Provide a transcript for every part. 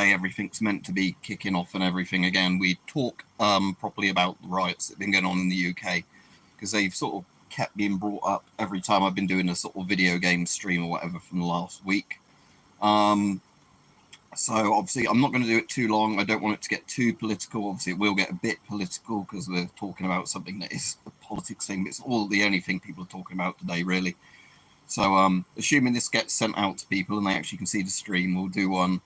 day everything's meant to be kicking off and everything again, we talk properly about the riots that have been going on in the UK, because they've sort of kept being brought up every time I've been doing a sort of video game stream or whatever from the last week. So obviously I'm not going to do it too long. I don't want it to get too political. Obviously it will get a bit political because we're talking about something that is a politics thing, but it's all the only thing people are talking about today, really. So assuming this gets sent out to people and they actually can see the stream, we'll do one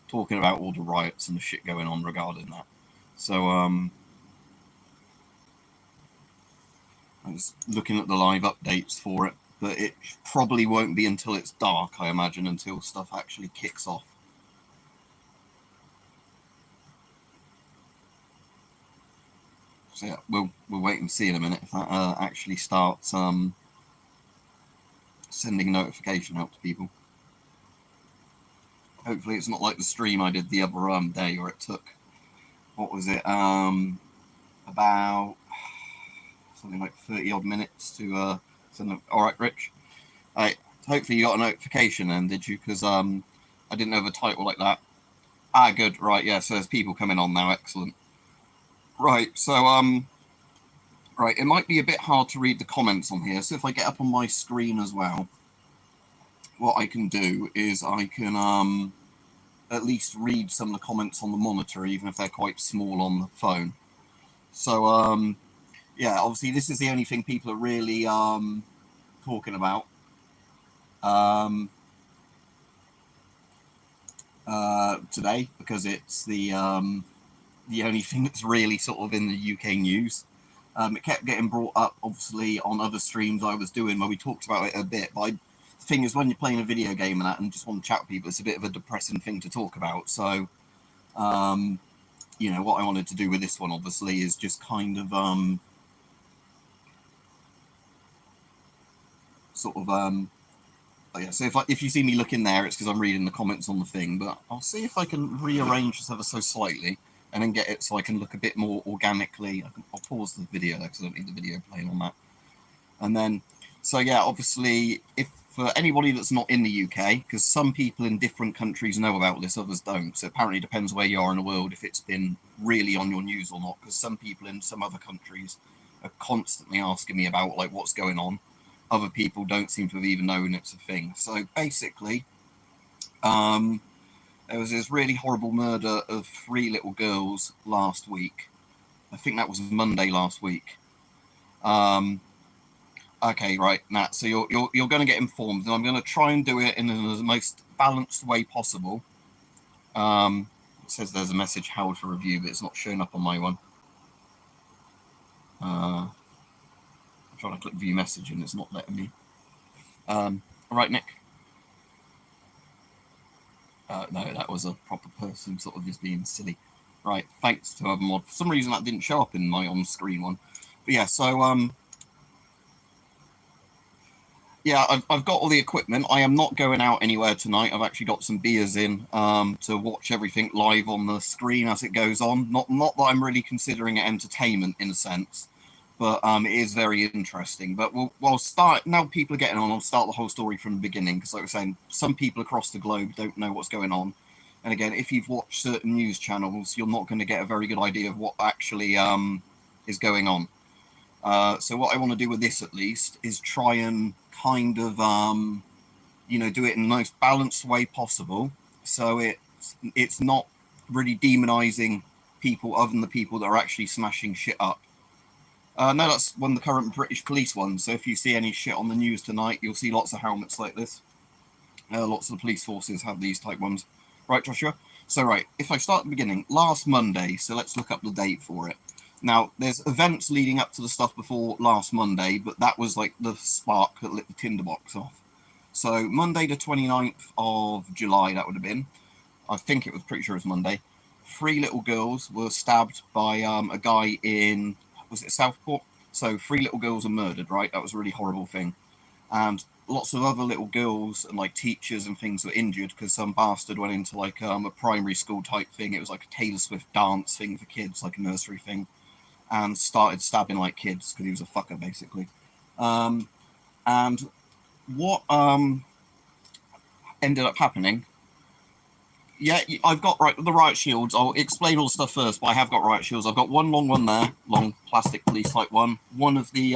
talking about all the riots and the shit going on regarding that. So I'm just looking at the live updates for it, but it probably won't be until it's dark, I imagine, until stuff actually kicks off. So yeah, we'll wait and see in a minute if that actually starts sending notification out to people. Hopefully it's not like the stream I did the other day where it took, what was it, about something like 30 odd minutes to send them. All right, Rich. Hopefully you got a notification then, did you? Because I didn't have a title like that. Ah, good. Right, yeah. So there's people coming on now. Excellent. Right. So right. It might be a bit hard to read the comments on here. So if I get up on my screen as well, what I can do is I can at least read some of the comments on the monitor, even if they're quite small on the phone. So yeah, obviously this is the only thing people are really talking about. Today, because it's the only thing that's really sort of in the UK news. It kept getting brought up, obviously, on other streams I was doing where we talked about it a bit. But the thing is, when you're playing a video game and that and just want to chat with people, it's a bit of a depressing thing to talk about. So, you know, what I wanted to do with this one, obviously, is just kind of yeah, so if you see me looking there, it's because I'm reading the comments on the thing, but I'll see if I can rearrange this ever so slightly and then get it so I can look a bit more organically. I'll pause the video there because I don't need the video playing on that. And then, so yeah, obviously, if for anybody that's not in the UK, because some people in different countries know about this, others don't. So apparently it depends where you are in the world, if it's been really on your news or not, because some people in some other countries are constantly asking me about like what's going on. Other people don't seem to have even known it's a thing. So basically, there was this really horrible murder of 3 little girls last week. I think that was Monday last week. Okay, right, Nat. So you're going to get informed, and I'm going to try and do it in the most balanced way possible. It says there's a message held for review, but it's not showing up on my one. I'm trying to click view message, and it's not letting me. All right, Nick. No, that was a proper person sort of just being silly. Right, thanks to other mod. For some reason that didn't show up in my on-screen one. But yeah, so yeah, I've got all the equipment. I am not going out anywhere tonight. I've actually got some beers in to watch everything live on the screen as it goes on. Not that I'm really considering it entertainment in a sense, but it is very interesting. But we'll start, now people are getting on, I'll start the whole story from the beginning, because like I was saying, some people across the globe don't know what's going on. And again, if you've watched certain news channels, you're not going to get a very good idea of what actually is going on. So what I want to do with this, at least, is try and kind of, you know, do it in the most balanced way possible. So it's not really demonizing people other than the people that are actually smashing shit up. No, that's one of the current British police ones. So if you see any shit on the news tonight, you'll see lots of helmets like this. Lots of the police forces have these type ones. Right, Joshua? So, right, if I start at the beginning, last Monday, so let's look up the date for it. Now, there's events leading up to the stuff before last Monday, but that was like the spark that lit the tinderbox off. So, Monday the 29th of July, that would have been. I think it was, pretty sure it was Monday. 3 little girls were stabbed by a guy in, was it Southport? So 3 little girls were murdered, right? That was a really horrible thing. And lots of other little girls and like teachers and things were injured because some bastard went into like a primary school type thing. It was like a Taylor Swift dance thing for kids, like a nursery thing, and started stabbing like kids because he was a fucker basically. And what ended up happening Yeah, I've got the riot shields. I'll explain all the stuff first, but I have got riot shields. I've got one long one there, long plastic police type one. One of the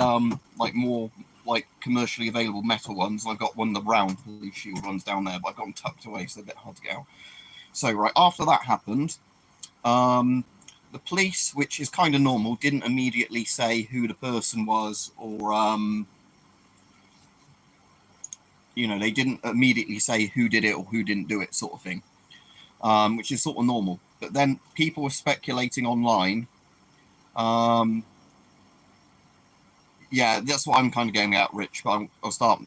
like more like commercially available metal ones. I've got one of the round police shield ones down there, but I've got them tucked away, so they're a bit hard to get out. So right after that happened, the police, which is kind of normal, didn't immediately say who the person was, or they didn't immediately say who did it or who didn't do it, sort of thing. Which is sort of normal. But then people were speculating online. Yeah, that's what I'm kind of getting at, Rich, but I'll start.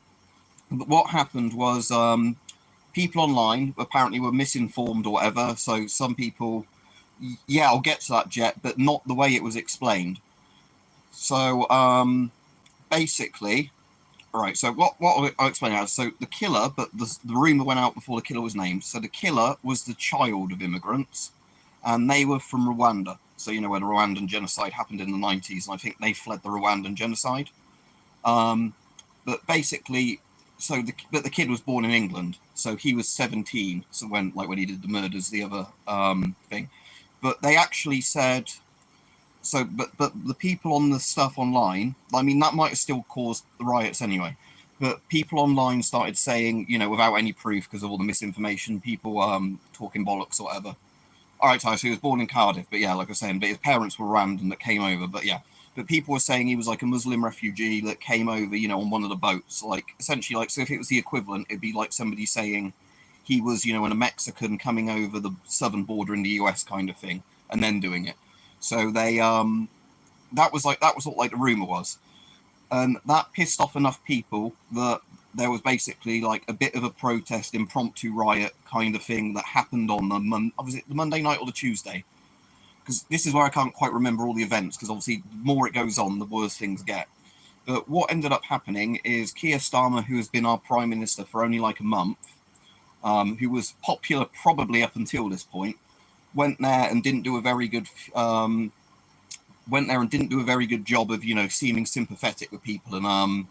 But what happened was people online apparently were misinformed or whatever. So some people, yeah, I'll get to that, Jet, but not the way it was explained. So basically, all right, so what I'll explain now. So the killer, but the rumour went out before the killer was named. So the killer was the child of immigrants, and they were from Rwanda. So where the Rwandan genocide happened in the 90s, and I think they fled the Rwandan genocide. But basically, but the kid was born in England, so he was 17. So when he did the murders, the other thing. But they actually said. So, but the people on the stuff online, I mean, that might have still caused the riots anyway. But people online started saying, without any proof because of all the misinformation, people talking bollocks or whatever. All right, so he was born in Cardiff, but yeah, like I was saying, but his parents were random that came over. But yeah, but people were saying he was like a Muslim refugee that came over, on one of the boats. Like essentially, so if it was the equivalent, it'd be like somebody saying he was, a Mexican coming over the southern border in the US kind of thing, and then doing it. So they that was what the rumor was, and that pissed off enough people that there was basically like a bit of a protest, impromptu riot kind of thing that happened on was it the Monday night or the Tuesday? Because this is where I can't quite remember all the events, because obviously the more it goes on, the worse things get. But what ended up happening is Keir Starmer, who has been our Prime Minister for only like a month, who was popular probably up until this point, went there and didn't do a very good job of seeming sympathetic with people, and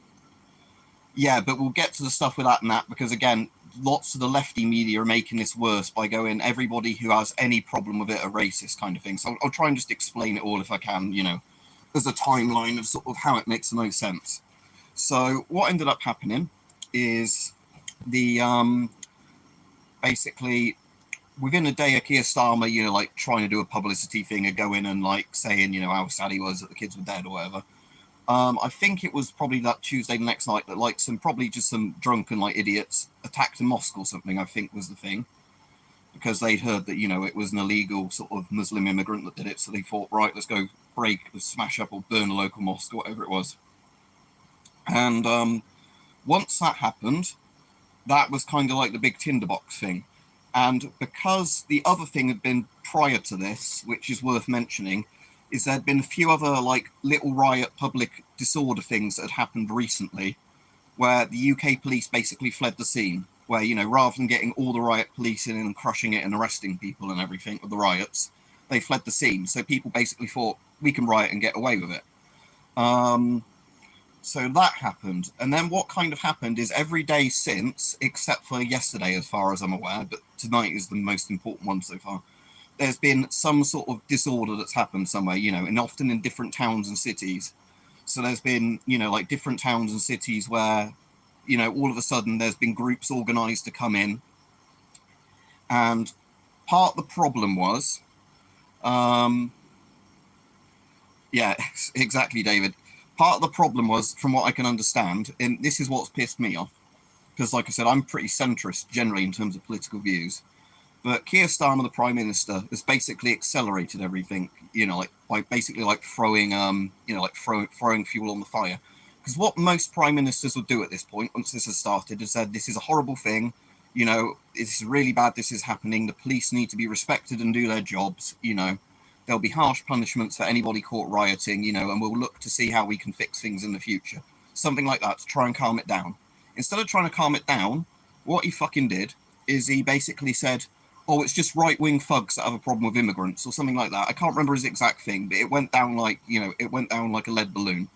yeah, but we'll get to the stuff with that and that, because again, lots of the lefty media are making this worse by going everybody who has any problem with it are racist kind of thing. So I'll try and just explain it all if I can, as a timeline of sort of how it makes the most sense. So what ended up happening is the basically within a day of Keir Starmer, trying to do a publicity thing and go in and saying, how sad he was that the kids were dead or whatever. I think it was probably that Tuesday the next night that some drunken idiots attacked a mosque or something, I think was the thing. Because they'd heard that, it was an illegal sort of Muslim immigrant that did it. So they thought, right, let's go smash up or burn a local mosque or whatever it was. And once that happened, that was kind of like the big tinderbox thing. And because the other thing had been prior to this, which is worth mentioning, is there'd been a few other little riot public disorder things that had happened recently, where the UK police basically fled the scene, where, rather than getting all the riot police in and crushing it and arresting people and everything with the riots, they fled the scene. So people basically thought, we can riot and get away with it. So that happened. And then what kind of happened is every day since, except for yesterday, as far as I'm aware, but tonight is the most important one so far, there's been some sort of disorder that's happened somewhere, and often in different towns and cities. So there's been, different towns and cities where, all of a sudden there's been groups organized to come in. And part of the problem was, yeah, exactly, David. Part of the problem was, from what I can understand, and this is what's pissed me off, because like I said, I'm pretty centrist generally in terms of political views. But Keir Starmer, the Prime Minister, has basically accelerated everything, by basically throwing, throwing fuel on the fire. Because what most Prime Ministers will do at this point, once this has started, is said, this is a horrible thing, it's really bad this is happening, the police need to be respected and do their jobs, there'll be harsh punishments for anybody caught rioting, and we'll look to see how we can fix things in the future. Something like that to try and calm it down. Instead of trying to calm it down, what he fucking did is he basically said, oh, it's just right-wing thugs that have a problem with immigrants or something like that. I can't remember his exact thing, but it went down like a lead balloon.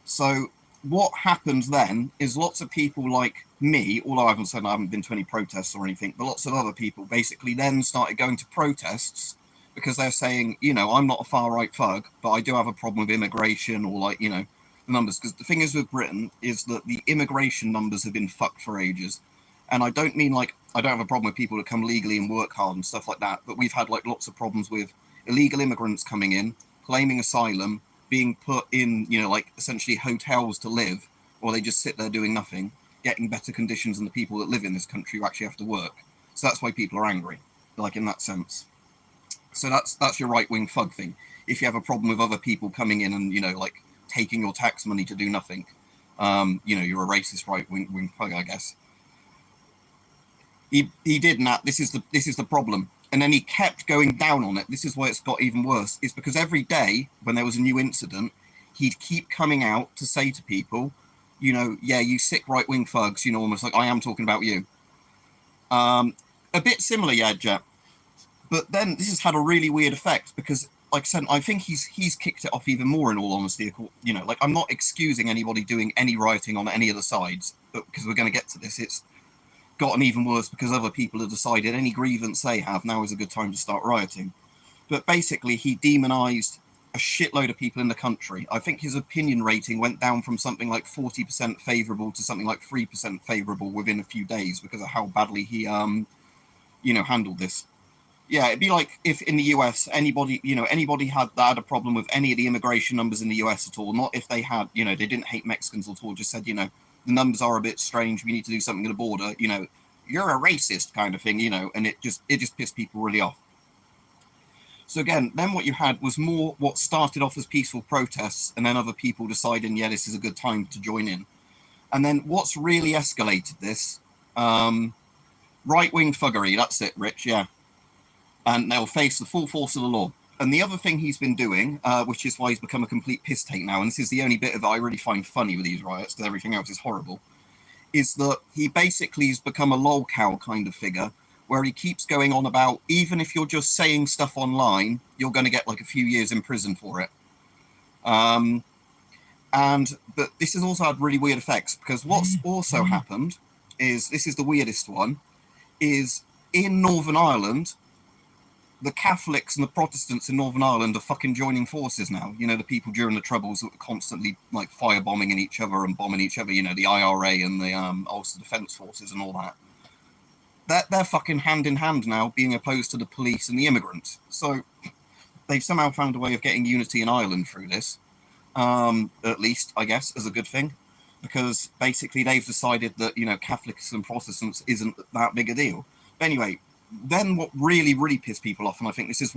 So what happens then is lots of people like me, although I haven't been to any protests or anything, but lots of other people basically then started going to protests because they're saying, I'm not a far right thug, but I do have a problem with immigration or like, the numbers. Because the thing is with Britain is that the immigration numbers have been fucked for ages. And I don't mean like I don't have a problem with people that come legally and work hard and stuff like that, but we've had like lots of problems with illegal immigrants coming in, claiming asylum, being put in, like essentially hotels to live, or they just sit there doing nothing, getting better conditions than the people that live in this country who actually have to work. So that's why people are angry, like in that sense. So that's your right-wing thug thing. If you have a problem with other people coming in and, like taking your tax money to do nothing, you're a racist right-wing thug, I guess. He did, and that this is the problem. And then he kept going down on it. This is why it's got even worse. Is because every day when there was a new incident, he'd keep coming out to say to people, yeah, you sick right-wing thugs, almost like I am talking about you. A bit similar, yeah, Jet. But then this has had a really weird effect because, like I said, I think he's kicked it off even more. In all honesty, like I'm not excusing anybody doing any rioting on any of the sides, but because we're going to get to this, it's gotten even worse because other people have decided any grievance they have now is a good time to start rioting. But basically, he demonized a shitload of people in the country. I think his opinion rating went down from something like 40% favorable to something like 3% favorable within a few days because of how badly he handled this. Yeah, it'd be like if in the US anybody had a problem with any of the immigration numbers in the US at all. Not if they had, they didn't hate Mexicans at all. Just said, the numbers are a bit strange. We need to do something at the border. You're a racist kind of thing. And it just pissed people really off. So again, then what you had was more what started off as peaceful protests, and then other people deciding, yeah, this is a good time to join in. And then what's really escalated this? Right-wing thuggery. That's it, Rich. Yeah. And they'll face the full force of the law. And the other thing he's been doing, which is why he's become a complete piss take now, and this is the only bit of it I really find funny with these riots, because everything else is horrible, is that he basically has become a lolcow kind of figure, where he keeps going on about, even if you're just saying stuff online, you're going to get like a few years in prison for it. But this has also had really weird effects, because what's also happened is, this is the weirdest one, is in Northern Ireland, the Catholics and the Protestants in Northern Ireland are fucking joining forces now. The people during the Troubles that were constantly like firebombing each other and bombing each other, the IRA and the Ulster Defence Forces and all that. They're fucking hand in hand now, being opposed to the police and the immigrants. So they've somehow found a way of getting unity in Ireland through this. At least, I guess, as a good thing. Because basically they've decided that, Catholics and Protestants isn't that big a deal. But anyway, then what really, really pissed people off, and I think this is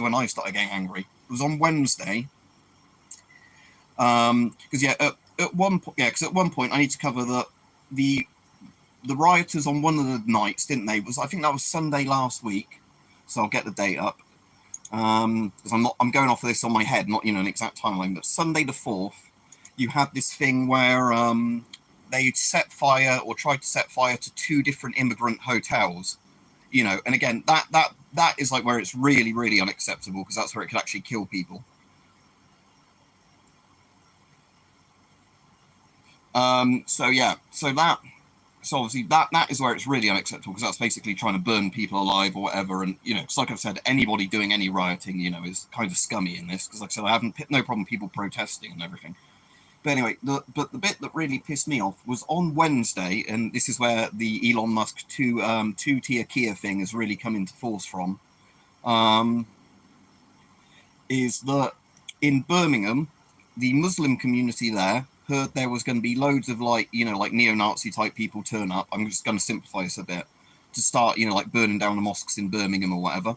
when I started getting angry, it was on Wednesday. Because at one point I need to cover that the rioters on one of the nights, didn't they? I think that was Sunday last week, so I'll get the date up. Because I'm going off of this on my head, not an exact timeline, but Sunday the 4th, you had this thing where they set fire or tried to set fire to 2 different immigrant hotels. And again, that is like where it's really, really unacceptable, because that's where it could actually kill people. So obviously that is where it's really unacceptable, because that's basically trying to burn people alive or whatever. And it's like I've said, anybody doing any rioting, is kind of scummy in this, because like I said, I have no problem people protesting and everything. But anyway, the bit that really pissed me off was on Wednesday, and this is where the Elon Musk two-tier Kia thing has really come into force from, is that in Birmingham, the Muslim community there heard there was going to be loads of like neo-Nazi type people turn up. I'm just going to simplify this a bit, to start, like burning down the mosques in Birmingham or whatever.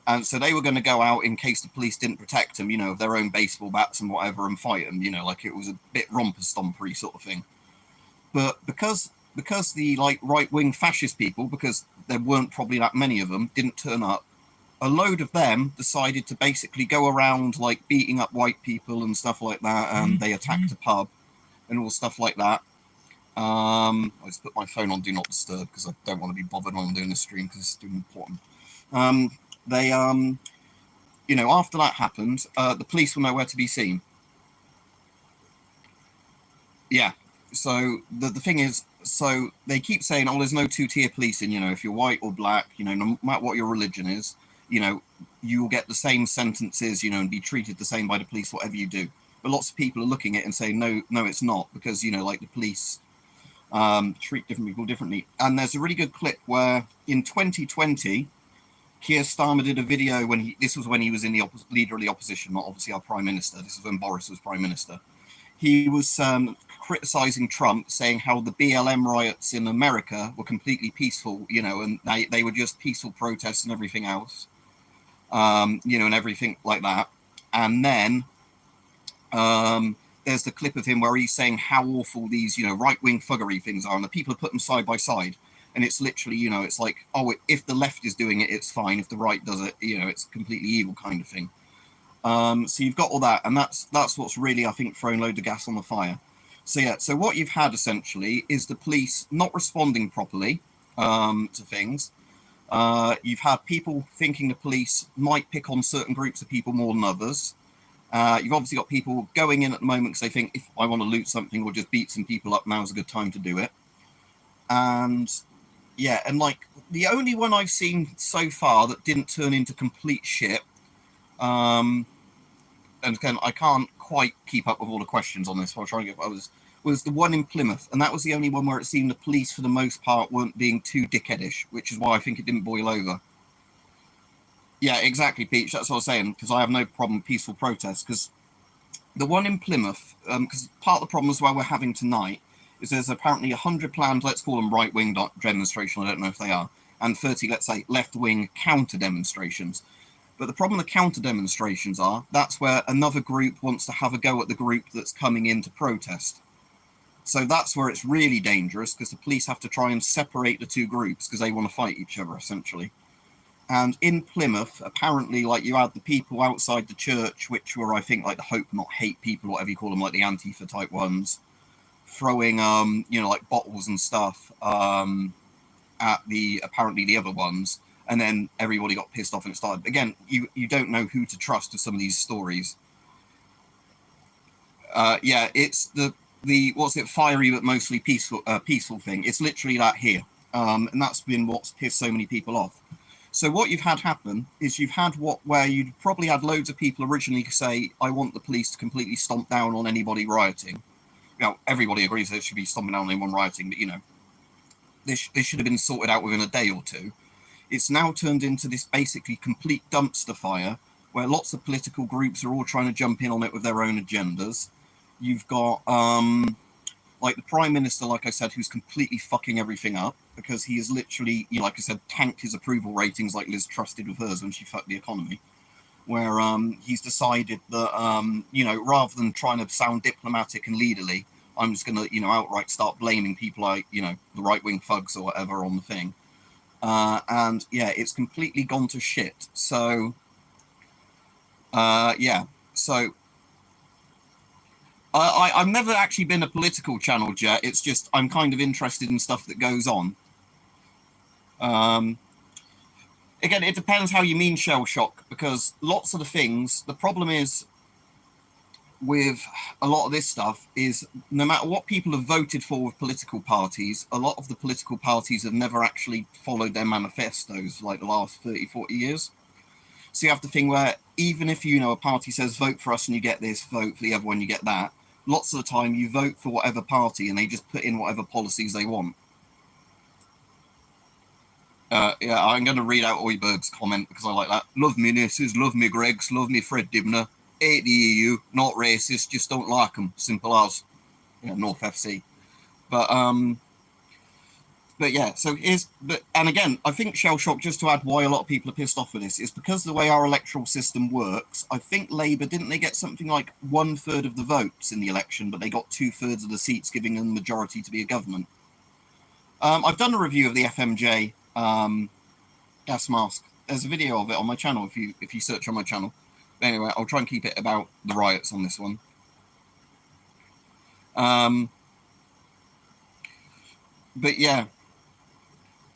And so they were going to go out in case the police didn't protect them, with their own baseball bats and whatever, and fight them, like it was a bit romper-stompery sort of thing. But because the like right-wing fascist people, because there weren't probably that many of them, didn't turn up, a load of them decided to basically go around like beating up white people and stuff like that, and they attacked a pub and all stuff like that. I just put my phone on Do Not Disturb because I don't want to be bothered when I'm doing a stream, because it's too important. After that happened, the police were nowhere to be seen. Yeah. So the thing is, so they keep saying, oh, there's no two-tier policing. If you're white or black, no matter what your religion is, you will get the same sentences, and be treated the same by the police, whatever you do. But lots of people are looking at it and saying, no, it's not, because like the police treat different people differently. And there's a really good clip where in 2020, Keir Starmer did a video this was when he was in the leader of the opposition, not obviously our prime minister. This is when Boris was prime minister. He was criticizing Trump, saying how the BLM riots in America were completely peaceful, and they were just peaceful protests and everything else, and everything like that. And then there's the clip of him where he's saying how awful these, right-wing thuggery things are, and the people have put them side by side. And it's literally, it's like, oh, if the left is doing it, it's fine. If the right does it, it's completely evil kind of thing. So you've got all that, and that's what's really, I think, thrown loads of gas on the fire. So yeah, so what you've had essentially is the police not responding properly to things. You've had people thinking the police might pick on certain groups of people more than others. You've obviously got people going in at the moment because they think, if I want to loot something or just beat some people up, now's a good time to do it. And yeah, and like the only one I've seen so far that didn't turn into complete shit, and again, I can't quite keep up with all the questions on this. While trying to get, was the one in Plymouth, and that was the only one where it seemed the police, for the most part, weren't being too dickheadish, which is why I think it didn't boil over. Yeah, exactly, Peach. That's what I was saying, because I have no problem with peaceful protests. Because the one in Plymouth, because part of the problem as well we're having tonight is there's apparently 100 planned, let's call them right-wing demonstrations. I don't know if they are, and 30, let's say, left-wing counter demonstrations. But the problem with the counter demonstrations that's where another group wants to have a go at the group that's coming in to protest. So that's where it's really dangerous, because the police have to try and separate the two groups because they want to fight each other, essentially. And in Plymouth, apparently, like, you had the people outside the church, which were, I think, like the Hope Not Hate people, whatever you call them, like the Antifa type ones, throwing, like bottles and stuff at apparently the other ones. And then everybody got pissed off and it started. Again, you don't know who to trust with some of these stories. Yeah, it's the what's it, fiery but mostly peaceful thing. It's literally that here. And that's been what's pissed so many people off. So what you've had happen is you've had where you'd probably had loads of people originally say, I want the police to completely stomp down on anybody rioting. Everybody agrees they should be stomping down on anyone rioting, but this should have been sorted out within a day or two. It's now turned into this basically complete dumpster fire where lots of political groups are all trying to jump in on it with their own agendas. You've got, like the Prime Minister, like I said, who's completely fucking everything up because he has literally, like I said, tanked his approval ratings like Liz Truss did with hers when she fucked the economy, where he's decided that, rather than trying to sound diplomatic and leaderly, I'm just going to, outright start blaming people like, the right-wing thugs or whatever on the thing. And yeah, it's completely gone to shit. So, yeah. So, I've never actually been a political channel yet. It's just I'm kind of interested in stuff that goes on. Again, it depends how you mean shell shock, because lots of the things, the problem is with a lot of this stuff is no matter what people have voted for with political parties, a lot of the political parties have never actually followed their manifestos like the last 30, 40 years. So you have the thing where even if, a party says vote for us and you get this, vote for the other one, you get that. Lots of the time you vote for whatever party and they just put in whatever policies they want. Yeah, I'm going to read out Oiberg's comment because I like that. Love me Nisses, love me Gregs, love me Fred Dibner. Hate the EU, not racist, just don't like them. Simple as. North FC. But yeah, so and again, I think shell shock, just to add why a lot of people are pissed off with this, is because the way our electoral system works. I think Labour, didn't they get something like 1/3 of the votes in the election, but they got 2/3 of the seats, giving them the majority to be a government. I've done a review of the FMJ gas mask. There's a video of it on my channel if you search on my channel. But anyway, I'll try and keep it about the riots on this one. But yeah,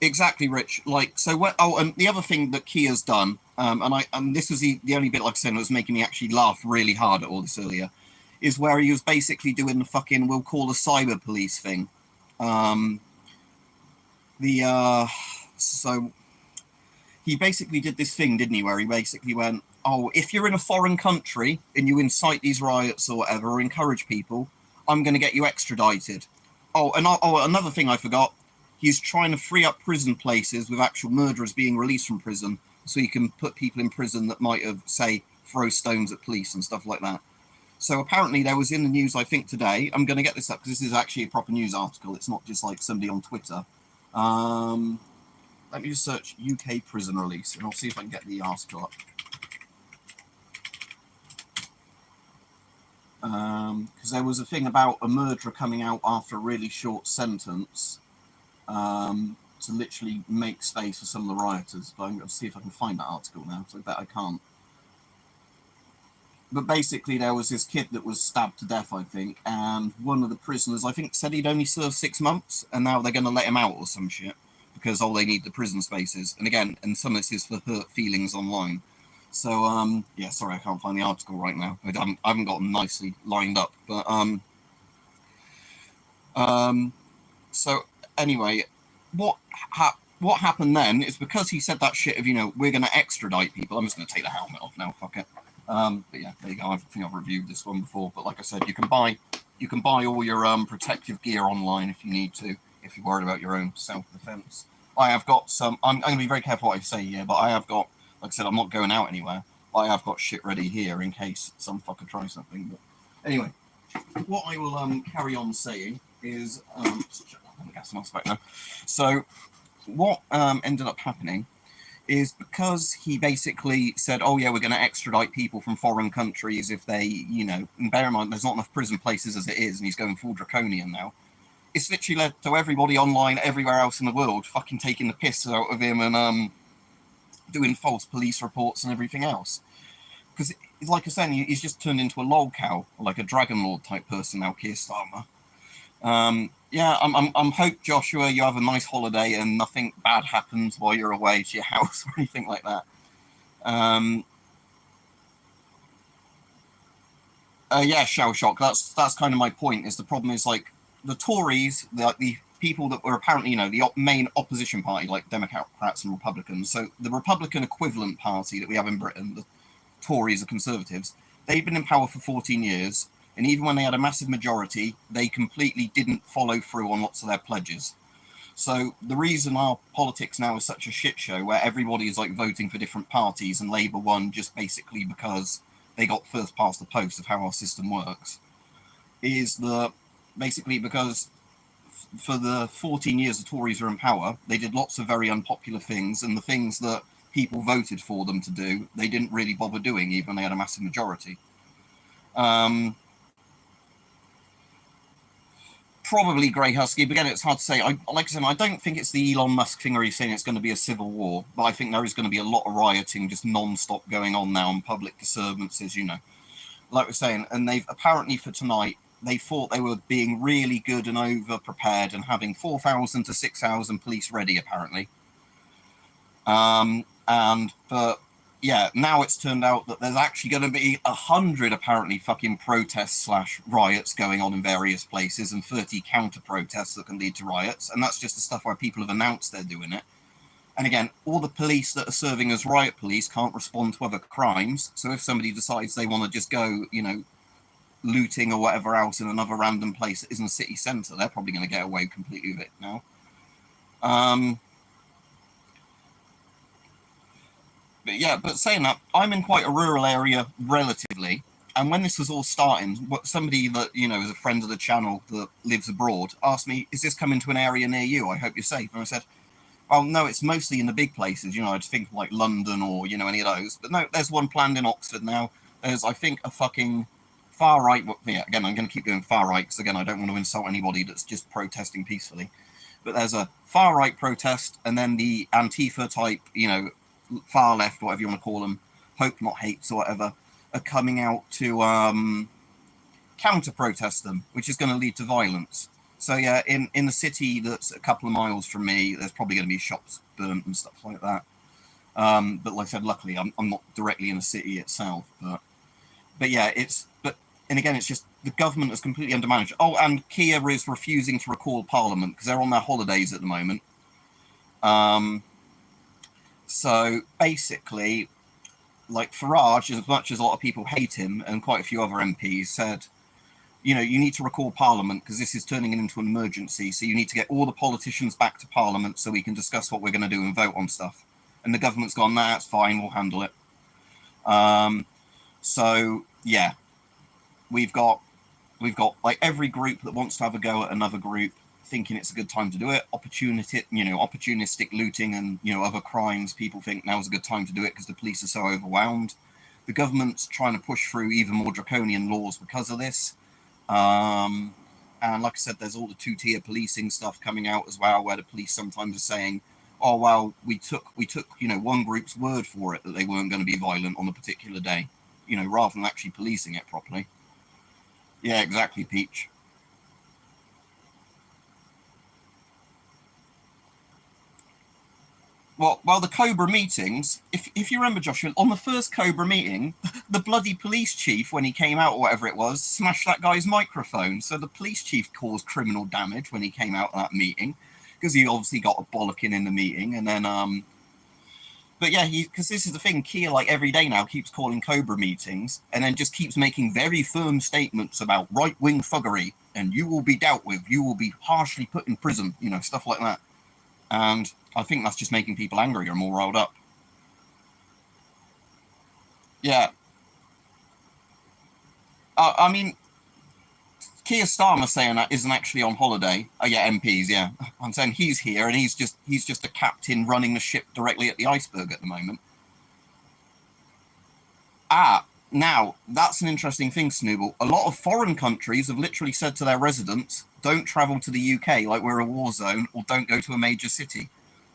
exactly, Rich. Like, so what? Oh, and the other thing that Keir's done, and this was the only bit, like I said, that was making me actually laugh really hard at all this earlier, is where he was basically doing the fucking, we'll call the cyber police thing. So he basically did this thing, didn't he, where he basically went, oh, if you're in a foreign country and you incite these riots or whatever, or encourage people, I'm going to get you extradited. Oh, and another thing I forgot, he's trying to free up prison places with actual murderers being released from prison, so he can put people in prison that might have, say, throw stones at police and stuff like that. So apparently there was in the news, I think today, I'm going to get this up because this is actually a proper news article. It's not just like somebody on Twitter. Let me just search UK prison release and I'll see if I can get the article up. Because there was a thing about a murderer coming out after a really short sentence to literally make space for some of the rioters. But I'm going to see if I can find that article now, because I bet I can't. But basically there was this kid that was stabbed to death, I think, and one of the prisoners, I think, said he'd only served 6 months, and now they're going to let him out or some shit, because all they need the prison spaces. And again, and some of this is for hurt feelings online. So, yeah, sorry, I can't find the article right now. I haven't got them nicely lined up. But, so, anyway, what happened then is because he said that shit of, you know, we're going to extradite people. I'm just going to take the helmet off now, fuck it. But yeah, there you go. I think I've reviewed this one before. But like I said, you can buy all your protective gear online if you need to, if you're worried about your own self-defense. I have got some. I'm going to be very careful what I say here, but I have got, like I said, I'm not going out anywhere. I have got shit ready here in case some fucker tries something. But anyway, what I will carry on saying is, I'm the gas mask back now. So what ended up happening is because he basically said, oh yeah, we're going to extradite people from foreign countries if they, you know, and bear in mind there's not enough prison places as it is, and he's going full draconian now. It's literally led to everybody online everywhere else in the world fucking taking the piss out of him and doing false police reports and everything else. Because, like I said, he's just turned into a lolcow, like a Dragon Lord type person now, Keir Starmer. Yeah, I'm hope, Joshua, you have a nice holiday and nothing bad happens while you're away to your house or anything like that. Yeah, shell shock. That's kind of my point. Is the problem is like the Tories, the people that were apparently, you know, the main opposition party, like Democrats and Republicans. So the Republican equivalent party that we have in Britain, the Tories, the Conservatives, they've been in power for 14 years. And even when they had a massive majority, they completely didn't follow through on lots of their pledges. So the reason our politics now is such a shit show, where everybody is like voting for different parties and Labour won just basically because they got first past the post of how our system works, is basically because for the 14 years the Tories were in power, they did lots of very unpopular things, and the things that people voted for them to do, they didn't really bother doing, even when they had a massive majority. Probably Grey Husky, but again, it's hard to say. Like I said, I don't think it's the Elon Musk thing where he's saying it's going to be a civil war, but I think there is going to be a lot of rioting just non-stop going on now, and public disturbances, you know. Like we're saying, and they've apparently for tonight, they thought they were being really good and over-prepared and having 4,000 to 6,000 police ready, apparently. But yeah, now it's turned out that there's actually going to be 100 apparently fucking protests / riots going on in various places, and 30 counter protests that can lead to riots. And that's just the stuff where people have announced they're doing it. And again, all the police that are serving as riot police can't respond to other crimes. So if somebody decides they want to just go, you know, looting or whatever else in another random place that isn't a city centre, they're probably going to get away completely with it now. But yeah, but saying that, I'm in quite a rural area relatively, and when this was all starting, somebody that, you know, is a friend of the channel that lives abroad asked me, is this coming to an area near you? I hope you're safe. And I said, well, no, it's mostly in the big places, you know, I'd think like London or, you know, any of those. But no, there's one planned in Oxford now. There's, I think, a fucking far right, yeah, again, I'm going to keep doing far right, because again, I don't want to insult anybody that's just protesting peacefully. But there's a far right protest, and then the Antifa type, you know, far left, whatever you want to call them, hope not hates or whatever, are coming out to counter protest them, which is going to lead to violence. So yeah, in the city that's a couple of miles from me, there's probably going to be shops burnt and stuff like that. But like I said, luckily I'm not directly in the city itself. But yeah, and again, it's just the government is completely undermanaged. Oh, and Kia is refusing to recall Parliament because they're on their holidays at the moment. So basically, like Farage, as much as a lot of people hate him, and quite a few other MPs said, you know, you need to recall Parliament because this is turning it into an emergency. So you need to get all the politicians back to Parliament so we can discuss what we're going to do and vote on stuff. And the government's gone, nah, it's fine, we'll handle it. So yeah, we've got like every group that wants to have a go at another group, thinking it's a good time to do it. Opportunistic looting and other crimes. People think now's a good time to do it because the police are so overwhelmed. The government's trying to push through even more draconian laws because of this. And like I said, there's all the two-tier policing stuff coming out as well, where the police sometimes are saying, "Oh well, we took one group's word for it that they weren't going to be violent on a particular day," rather than actually policing it properly. Yeah, exactly, Peach. Well, the Cobra meetings, if you remember, Joshua, on the first Cobra meeting, the bloody police chief, when he came out or whatever it was, smashed that guy's microphone. So the police chief caused criminal damage when he came out of that meeting, because he obviously got a bollocking in the meeting. And then, but yeah, because this is the thing, Kia, like every day now, keeps calling Cobra meetings, and then just keeps making very firm statements about right-wing thuggery, and you will be dealt with, you will be harshly put in prison, stuff like that. And I think that's just making people angrier and more riled up. Yeah. I mean, Keir Starmer saying that isn't actually on holiday. Oh yeah, MPs, yeah. I'm saying he's here and he's just a captain running the ship directly at the iceberg at the moment. Now, that's an interesting thing, Snooble. A lot of foreign countries have literally said to their residents, don't travel to the UK like we're a war zone, or don't go to a major city.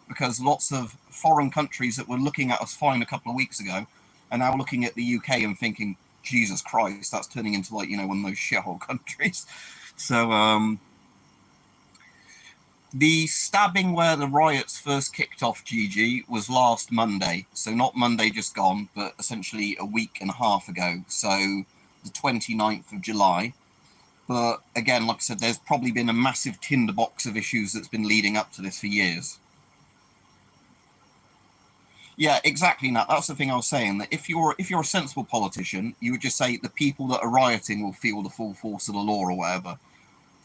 Because lots of foreign countries that were looking at us fine a couple of weeks ago are now looking at the UK and thinking, Jesus Christ, that's turning into like, one of those shithole countries. So, the stabbing where the riots first kicked off, Gigi, was last Monday. So not Monday just gone, but essentially a week and a half ago. So the 29th of July. But again, like I said, there's probably been a massive tinderbox of issues that's been leading up to this for years. Yeah, exactly. Now, that's the thing I was saying, that if you're a sensible politician, you would just say the people that are rioting will feel the full force of the law or whatever.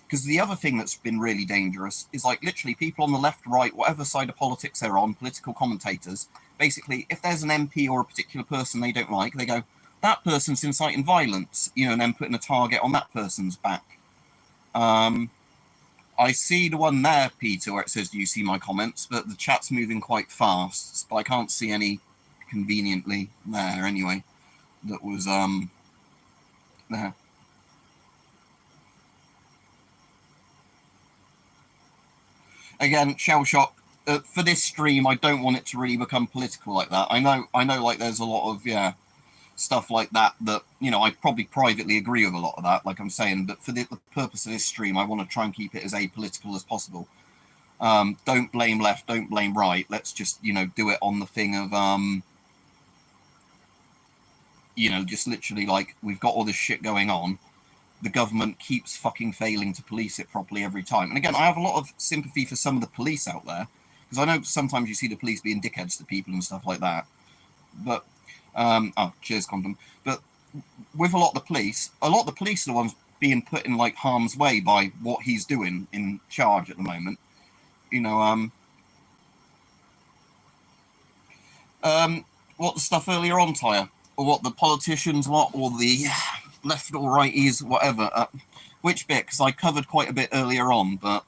Because the other thing that's been really dangerous is like literally people on the left, right, whatever side of politics they're on, political commentators, basically, if there's an MP or a particular person they don't like, they go, that person's inciting violence, and then putting a target on that person's back. I see the one there, Peter, where it says, do you see my comments? But the chat's moving quite fast, but I can't see any conveniently there anyway. That was, there. Again, shell shock. For this stream, I don't want it to really become political like that. I know, like there's a lot of, stuff like that, I probably privately agree with a lot of that, like I'm saying, but for the purpose of this stream, I want to try and keep it as apolitical as possible. Don't blame left, don't blame right. Let's just, do it on the thing of, just literally like, we've got all this shit going on. The government keeps fucking failing to police it properly every time. And again, I have a lot of sympathy for some of the police out there, because I know sometimes you see the police being dickheads to people and stuff like that. But cheers, condom. But with a lot of the police are the ones being put in like harm's way by what he's doing in charge at the moment. What the stuff earlier on, Tyre, or what the politicians want, or the left or righties, whatever. Which bit? Because I covered quite a bit earlier on, but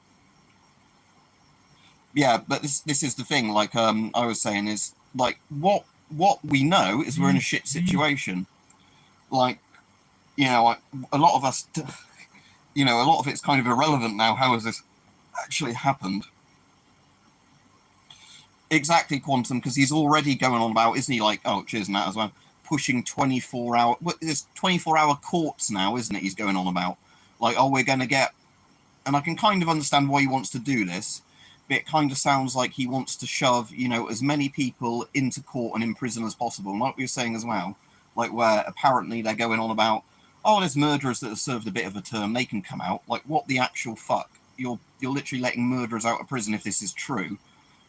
yeah, but this is the thing. Like I was saying, is like what we know is we're in a shit situation. Like, a lot of us, a lot of it's kind of irrelevant now. How has this actually happened? Exactly, Quantum, because he's already going on about, isn't he? Like, oh, cheers, Nat, as well. Pushing 24-hour. There's 24-hour courts now, isn't it? He's going on about, like, oh, we're going to get, and I can kind of understand why he wants to do this. But it kind of sounds like he wants to shove, as many people into court and in prison as possible. And like we were saying as well, like where apparently they're going on about, oh, there's murderers that have served a bit of a term, they can come out. Like, what the actual fuck? You're literally letting murderers out of prison if this is true,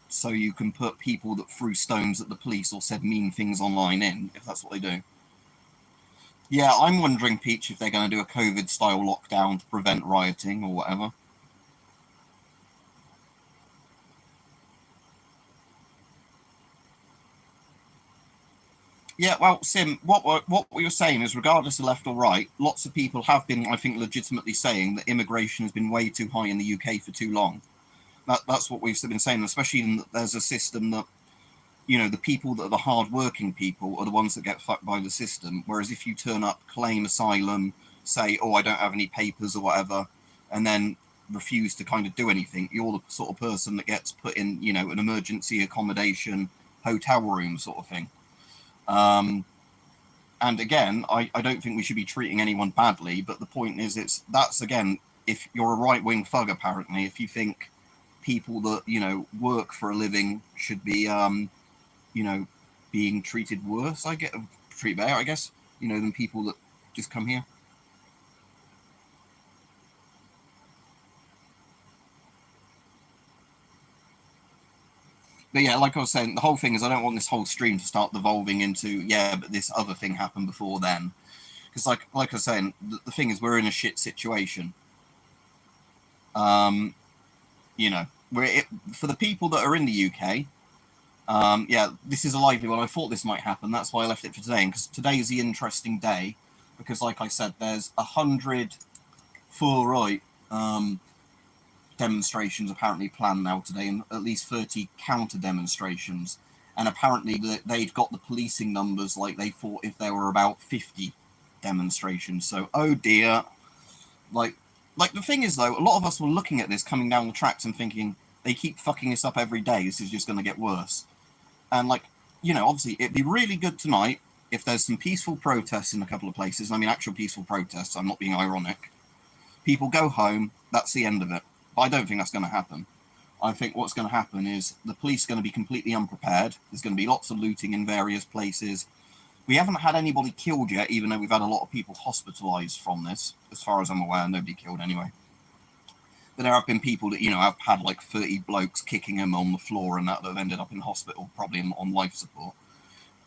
so you can put people that threw stones at the police or said mean things online in, if that's what they do. Yeah, I'm wondering, Peach, if they're going to do a COVID-style lockdown to prevent rioting or whatever. Yeah, well, Sim, what we were saying is, regardless of left or right, lots of people have been, I think, legitimately saying that immigration has been way too high in the UK for too long. That's what we've been saying, especially in that there's a system that, the people that are the hard-working people are the ones that get fucked by the system. Whereas if you turn up, claim asylum, say, oh, I don't have any papers or whatever, and then refuse to kind of do anything, you're the sort of person that gets put in, an emergency accommodation, hotel room sort of thing. And again, I don't think we should be treating anyone badly, but the point is, that's again, if you're a right-wing thug, apparently, if you think people that, work for a living should be, being treated worse, treated better, I guess, than people that just come here. But yeah, like I was saying, the whole thing is I don't want this whole stream to start devolving into, yeah, but this other thing happened before then. Because like I was saying, the thing is we're in a shit situation. For the people that are in the UK, yeah, this is a lively one. I thought this might happen. That's why I left it for today. Because today is the interesting day. Because like I said, there's 100 far right demonstrations apparently planned now today, and at least 30 counter demonstrations. And apparently they'd got the policing numbers like they thought if there were about 50 demonstrations. So, oh dear. Like the thing is, though, a lot of us were looking at this coming down the tracks and thinking, they keep fucking us up every day. This is just going to get worse. And, obviously, it'd be really good tonight if there's some peaceful protests in a couple of places. I mean, actual peaceful protests. I'm not being ironic. People go home. That's the end of it. But I don't think that's going to happen. I think what's going to happen is the police are going to be completely unprepared. There's going to be lots of looting in various places. We haven't had anybody killed yet, even though we've had a lot of people hospitalised from this. As far as I'm aware, nobody killed anyway. But there have been people that, have had like 30 blokes kicking them on the floor and that have ended up in hospital, probably on life support.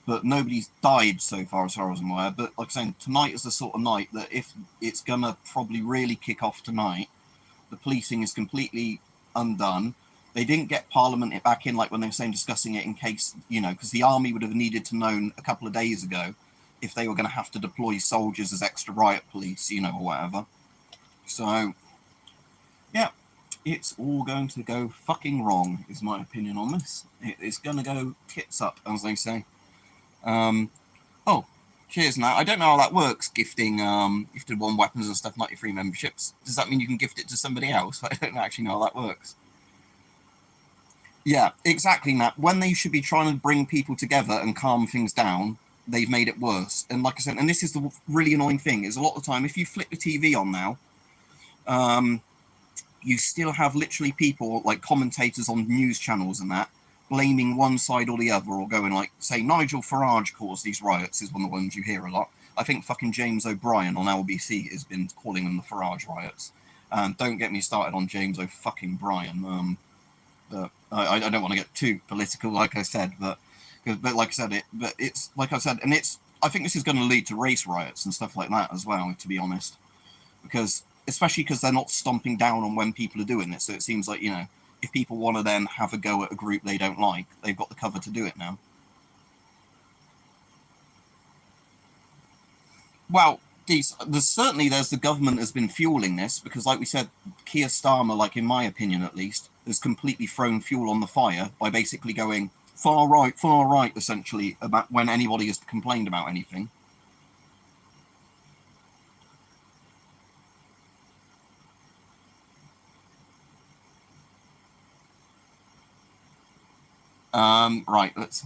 But nobody's died so far as I'm aware. But like I'm saying, tonight is the sort of night that if it's going to probably really kick off tonight, the policing is completely undone. They didn't get Parliament back in, like when they were saying discussing it in case, because the army would have needed to know a couple of days ago if they were going to have to deploy soldiers as extra riot police, or whatever. So, yeah, it's all going to go fucking wrong, is my opinion on this. It's going to go tits up, as they say. Oh, cheers now. I don't know how that works, gifted one weapons and stuff, 93 memberships. Does that mean you can gift it to somebody else? I don't actually know how that works. Yeah, exactly, Matt. When they should be trying to bring people together and calm things down, they've made it worse. And like I said, and this is the really annoying thing, is a lot of the time, if you flip the TV on now, you still have literally people, like commentators on news channels and that, blaming one side or the other, or going like, say, Nigel Farage caused these riots, is one of the ones you hear a lot. I think fucking James O'Brien on LBC has been calling them the Farage riots. And don't get me started on James O'Brien. I don't want to get too political, like I said, but like I said, it's like I said, and I think this is going to lead to race riots and stuff like that as well, to be honest, especially because they're not stomping down on when people are doing this. So it seems like, if people want to then have a go at a group they don't like, they've got the cover to do it now. Well, there's the government has been fueling this, because like we said, Keir Starmer, like in my opinion at least, has completely thrown fuel on the fire by basically going far right, essentially, about when anybody has complained about anything. Right, let's...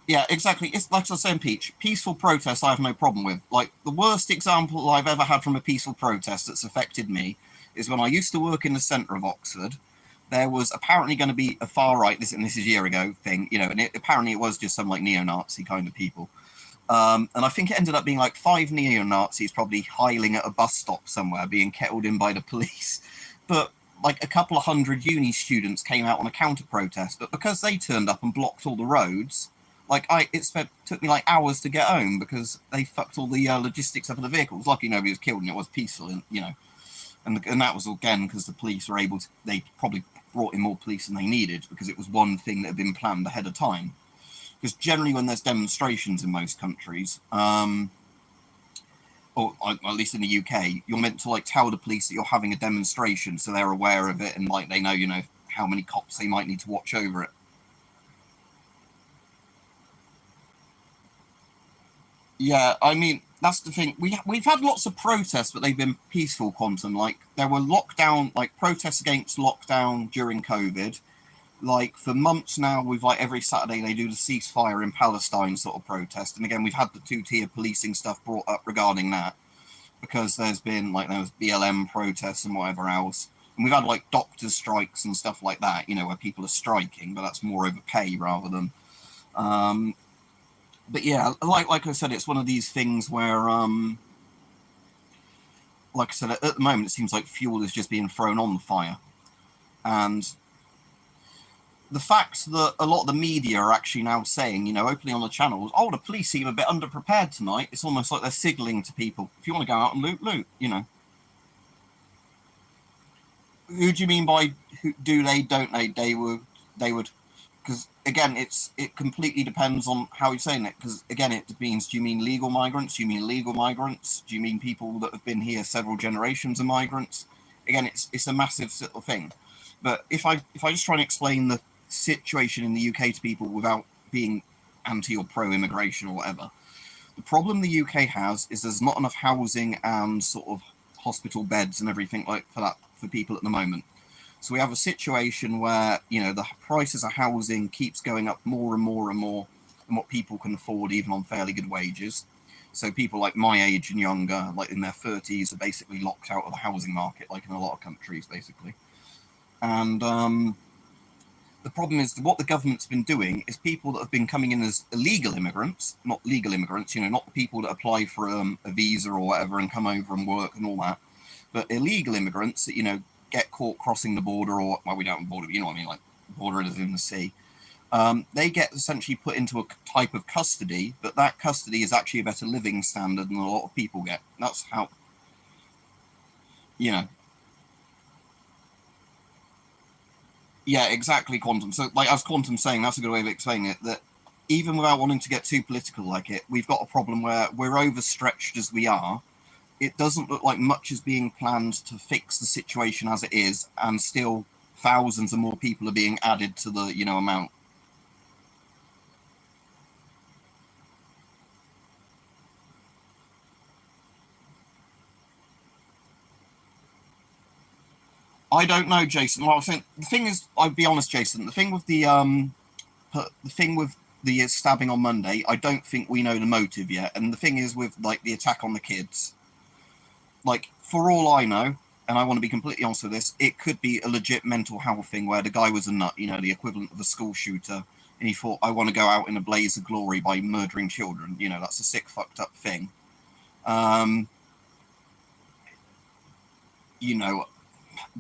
Yeah, exactly. It's like I was saying, Peach, peaceful protests I have no problem with. Like, the worst example I've ever had from a peaceful protest that's affected me is when I used to work in the centre of Oxford. There was apparently going to be a far right, this is a year ago thing, and apparently it was just some like neo-Nazi kind of people. And I think it ended up being like 5 neo-Nazis probably hiling at a bus stop somewhere, being kettled in by the police. But like a couple of hundred uni students came out on a counter-protest, but because they turned up and blocked all the roads, took me like hours to get home because they fucked all the logistics up of the vehicles. Lucky nobody was killed and it was peaceful, and that was again because the police were able to. They probably brought in more police than they needed because it was one thing that had been planned ahead of time. Because generally, when there's demonstrations in most countries, or at least in the UK, you're meant to like tell the police that you're having a demonstration, so they're aware of it and like they know, how many cops they might need to watch over it. Yeah, I mean that's the thing. We've had lots of protests, but they've been peaceful. Quantum, like there were lockdown, like protests against lockdown during COVID. Like for months now, we've like every Saturday they do the ceasefire in Palestine sort of protest, and again we've had the two-tier policing stuff brought up regarding that because there was BLM protests and whatever else, and we've had like doctors' strikes and stuff like that, where people are striking, but that's more over pay rather than. Um, but yeah, like I said, it's one of these things where, like I said, at the moment it seems like fuel is just being thrown on the fire, and the fact that a lot of the media are actually now saying, openly on the channels, oh, the police seem a bit underprepared tonight. It's almost like they're signaling to people, if you want to go out and loot, loot. Who do you mean by who, do they, don't they? They would, because again, it completely depends on how you're saying it. Because again, it means, do you mean legal migrants? Do you mean illegal migrants? Do you mean people that have been here several generations of migrants? Again, it's a massive sort of thing. But if I just try and explain the situation in the UK to people without being anti or pro immigration or whatever, the problem the UK has is there's not enough housing and sort of hospital beds and everything like for that for people at the moment. So we have a situation where the prices of housing keeps going up more and more and more than what people can afford, even on fairly good wages. So people like my age and younger, like in their 30s, are basically locked out of the housing market, like in a lot of countries, basically. And the problem is that what the government's been doing is people that have been coming in as illegal immigrants, not legal immigrants, not the people that apply for a visa or whatever and come over and work and all that, but illegal immigrants that, get caught crossing the border or, well, we don't have a border, you know what I mean, like border is in the sea. They get essentially put into a type of custody, but that custody is actually a better living standard than a lot of people get. That's how, you know, yeah, exactly, Quantum. So, like as Quantum's saying, that's a good way of explaining it. That even without wanting to get too political, like it, we've got a problem where we're overstretched as we are. It doesn't look like much is being planned to fix the situation as it is, and still thousands of more people are being added to the amount. I don't know, Jason. Well, I think the thing is, I'll be honest, Jason. The thing with the stabbing on Monday, I don't think we know the motive yet. And the thing is, with like the attack on the kids, like for all I know, and I want to be completely honest with this, it could be a legit mental health thing where the guy was a nut, the equivalent of a school shooter, and he thought, I want to go out in a blaze of glory by murdering children. That's a sick, fucked up thing. Um, you know,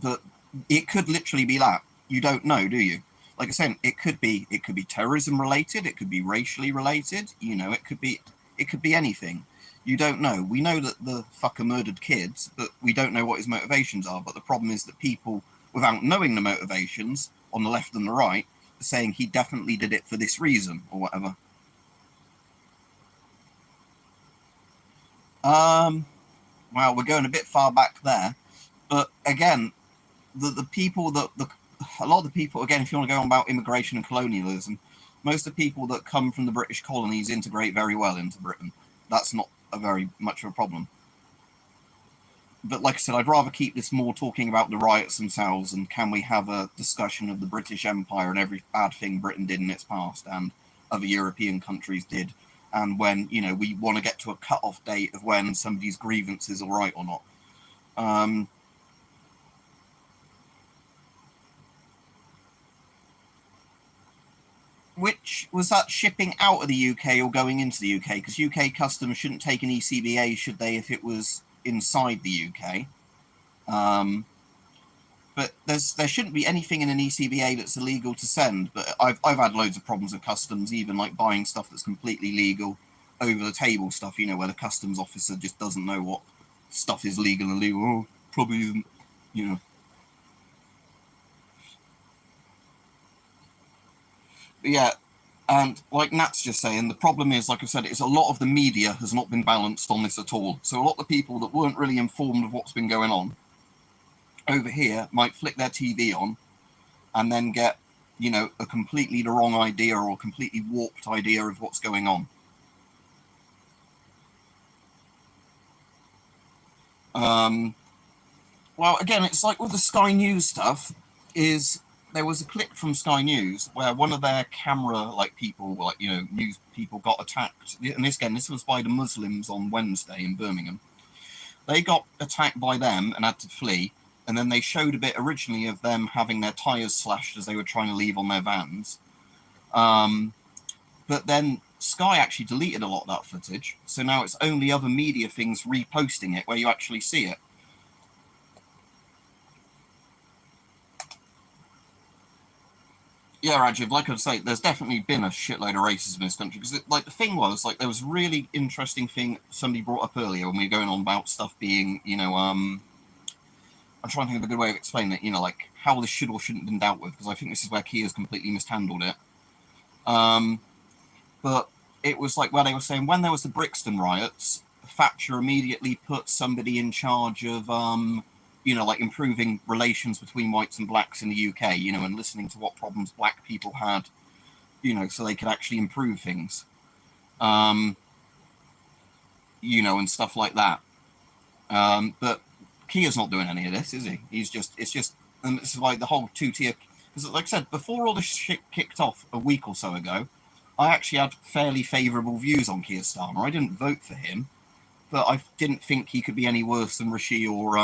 but it could literally be that. You don't know, do you? Like I said, it could be terrorism related, it could be racially related, it could be anything. You don't know. We know that the fucker murdered kids, but we don't know what his motivations are. But the problem is that people, without knowing the motivations, on the left and the right, are saying he definitely did it for this reason or whatever. Um, well, we're going a bit far back there, but again, the people that the a lot of the people, again, if you want to go on about immigration and colonialism, most of the people that come from the British colonies integrate very well into Britain. That's not a very much of a problem. But like I said, I'd rather keep this more talking about the riots themselves, and can we have a discussion of the British Empire and every bad thing Britain did in its past and other European countries did, and when we want to get to a cut-off date of when somebody's grievances are right or not. Um, Which was that shipping out of the UK or going into the UK? Because UK customs shouldn't take an ECBA, should they, if it was inside the UK? But there shouldn't be anything in an ECBA that's illegal to send. But I've had loads of problems with customs, even like buying stuff that's completely legal, over the table stuff. You know, where the customs officer just doesn't know what stuff is legal and illegal. Oh, probably isn't. You know. But yeah. And like Nat's just saying, the problem is, like I said, is a lot of the media has not been balanced on this at all. So a lot of the people that weren't really informed of what's been going on over here might flick their TV on and then get, you know, a completely the wrong idea or a completely warped idea of what's going on. Well, again, it's like with the Sky News stuff, is there was a clip from Sky News where one of their camera, like people, like, you know, news people got attacked. And this was by the Muslims on Wednesday in Birmingham. They got attacked by them and had to flee. And then they showed a bit originally of them having their tyres slashed as they were trying to leave on their vans. But then Sky actually deleted a lot of that footage. So now it's only other media things reposting it where you actually see it. Yeah, Rajiv, like I say, there's definitely been a shitload of racism in this country. Because, like, the thing was, like, there was a really interesting thing somebody brought up earlier when we were going on about stuff being, you know, I'm trying to think of a good way of explaining it, you know, like, how this should or shouldn't have been dealt with, because I think this is where Kia's completely mishandled it. But it was like where they were saying when there was the Brixton riots, Thatcher immediately put somebody in charge of, you know, like improving relations between whites and blacks in the UK, you know, and listening to what problems black people had, you know, so they could actually improve things, you know, and stuff like that. But Kia's not doing any of this, is he? It's just, and it's like the whole two-tier, because like I said, before all this shit kicked off a week or so ago, I actually had fairly favourable views on Keir Starmer. I didn't vote for him, but I didn't think he could be any worse than Rishi or,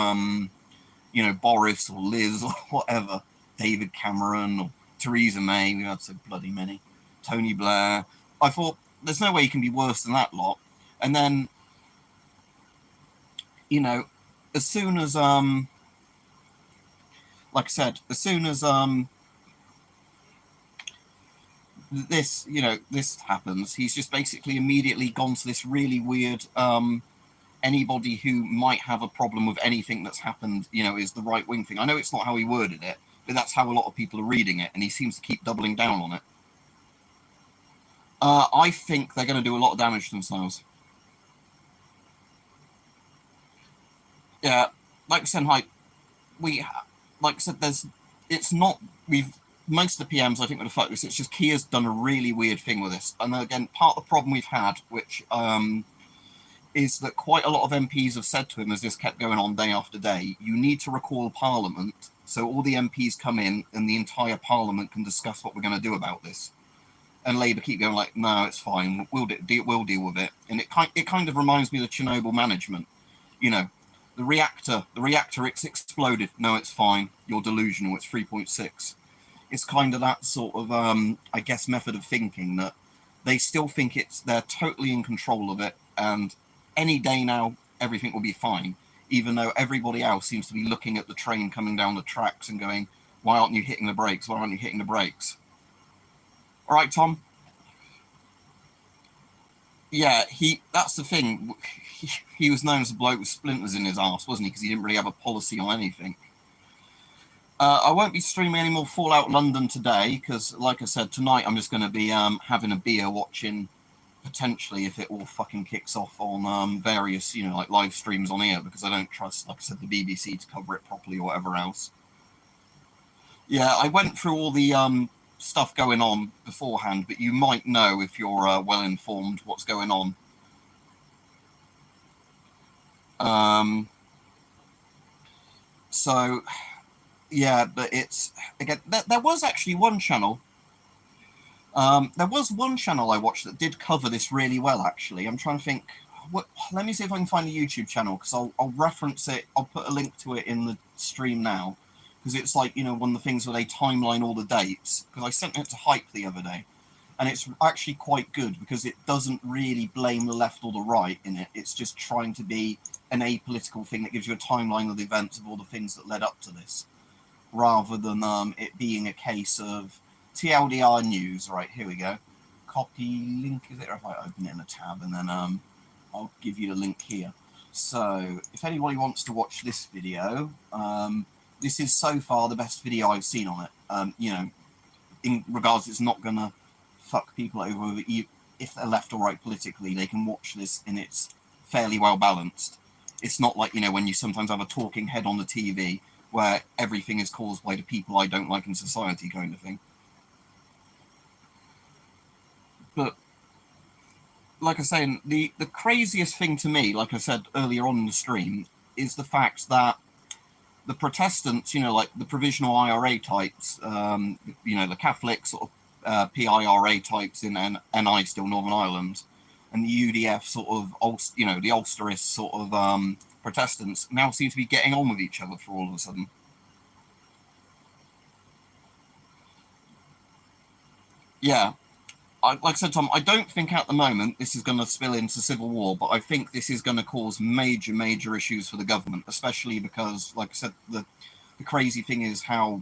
you know, Boris or Liz or whatever, David Cameron or Theresa May. We had so bloody many. Tony Blair. I thought there's no way he can be worse than that lot. And then, you know, as soon as like I said, as soon as this, you know, this happens, he's just basically immediately gone to this really weird, anybody who might have a problem with anything that's happened, you know, is the right wing thing. I know it's not how he worded it, but that's how a lot of people are reading it, and he seems to keep doubling down on it. I think they're going to do a lot of damage to themselves. Yeah, like I said, like I said, it's not, most of the PMs I think would have fucked this. It's just Kia's done a really weird thing with this. And again, part of the problem we've had, which is that quite a lot of MPs have said to him as this kept going on day after day, you need to recall Parliament so all the MPs come in and the entire Parliament can discuss what we're going to do about this. And Labour keep going like, no, it's fine, we'll deal with it. And it kind of reminds me of the Chernobyl management. You know, the reactor, it's exploded. No, it's fine. You're delusional. It's 3.6. It's kind of that sort of, I guess, method of thinking that they still think they're totally in control of it, and any day now everything will be fine, even though everybody else seems to be looking at the train coming down the tracks and going, why aren't you hitting the brakes? Why aren't you hitting the brakes? All right, Tom. Yeah, that's the thing. He was known as a bloke with splinters in his arse, wasn't he? Because he didn't really have a policy on anything. I won't be streaming any more Fallout London today because, like I said, tonight I'm just going to be having a beer, watching potentially if it all fucking kicks off on various, you know, like live streams on here, because I don't trust, like I said, the BBC to cover it properly or whatever else. Yeah, I went through all the stuff going on beforehand, but you might know if you're well informed what's going on. So yeah, but it's again there was actually one channel. There was one channel I watched that did cover this really well. Actually, I'm trying to think. Let me see if I can find the YouTube channel, because I'll reference it. I'll put a link to it in the stream now, because it's like, you know, one of the things where they timeline all the dates. Because I sent it to Hype the other day, And it's actually quite good because it doesn't really blame the left or the right in it. It's just trying to be an apolitical thing that gives you a timeline of the events of all the things that led up to this, rather than it being a case of TLDR news. Right, here we go. Copy link, is it? Or if I open it in a tab, and then I'll give you the link here. So if anybody wants to watch this video, this is so far the best video I've seen on it. You know, in regards, it's not gonna fuck people over if they're left or right politically. They can watch this and it's fairly well balanced. It's not like, you know, when you sometimes have a talking head on the TV where everything is caused by the people I don't like in society kind of thing. But like I say, the craziest thing to me, like I said earlier on in the stream, is the fact that the Protestants, you know, like the provisional IRA types, you know, the Catholic sort of PIRA types in NI, still Northern Ireland, and the UDF sort of, you know, the Ulsterist sort of Protestants now seem to be getting on with each other for all of a sudden. Yeah. Like I said, Tom, I don't think at the moment this is going to spill into civil war, but I think this is going to cause major, major issues for the government, especially because, like I said, the crazy thing is how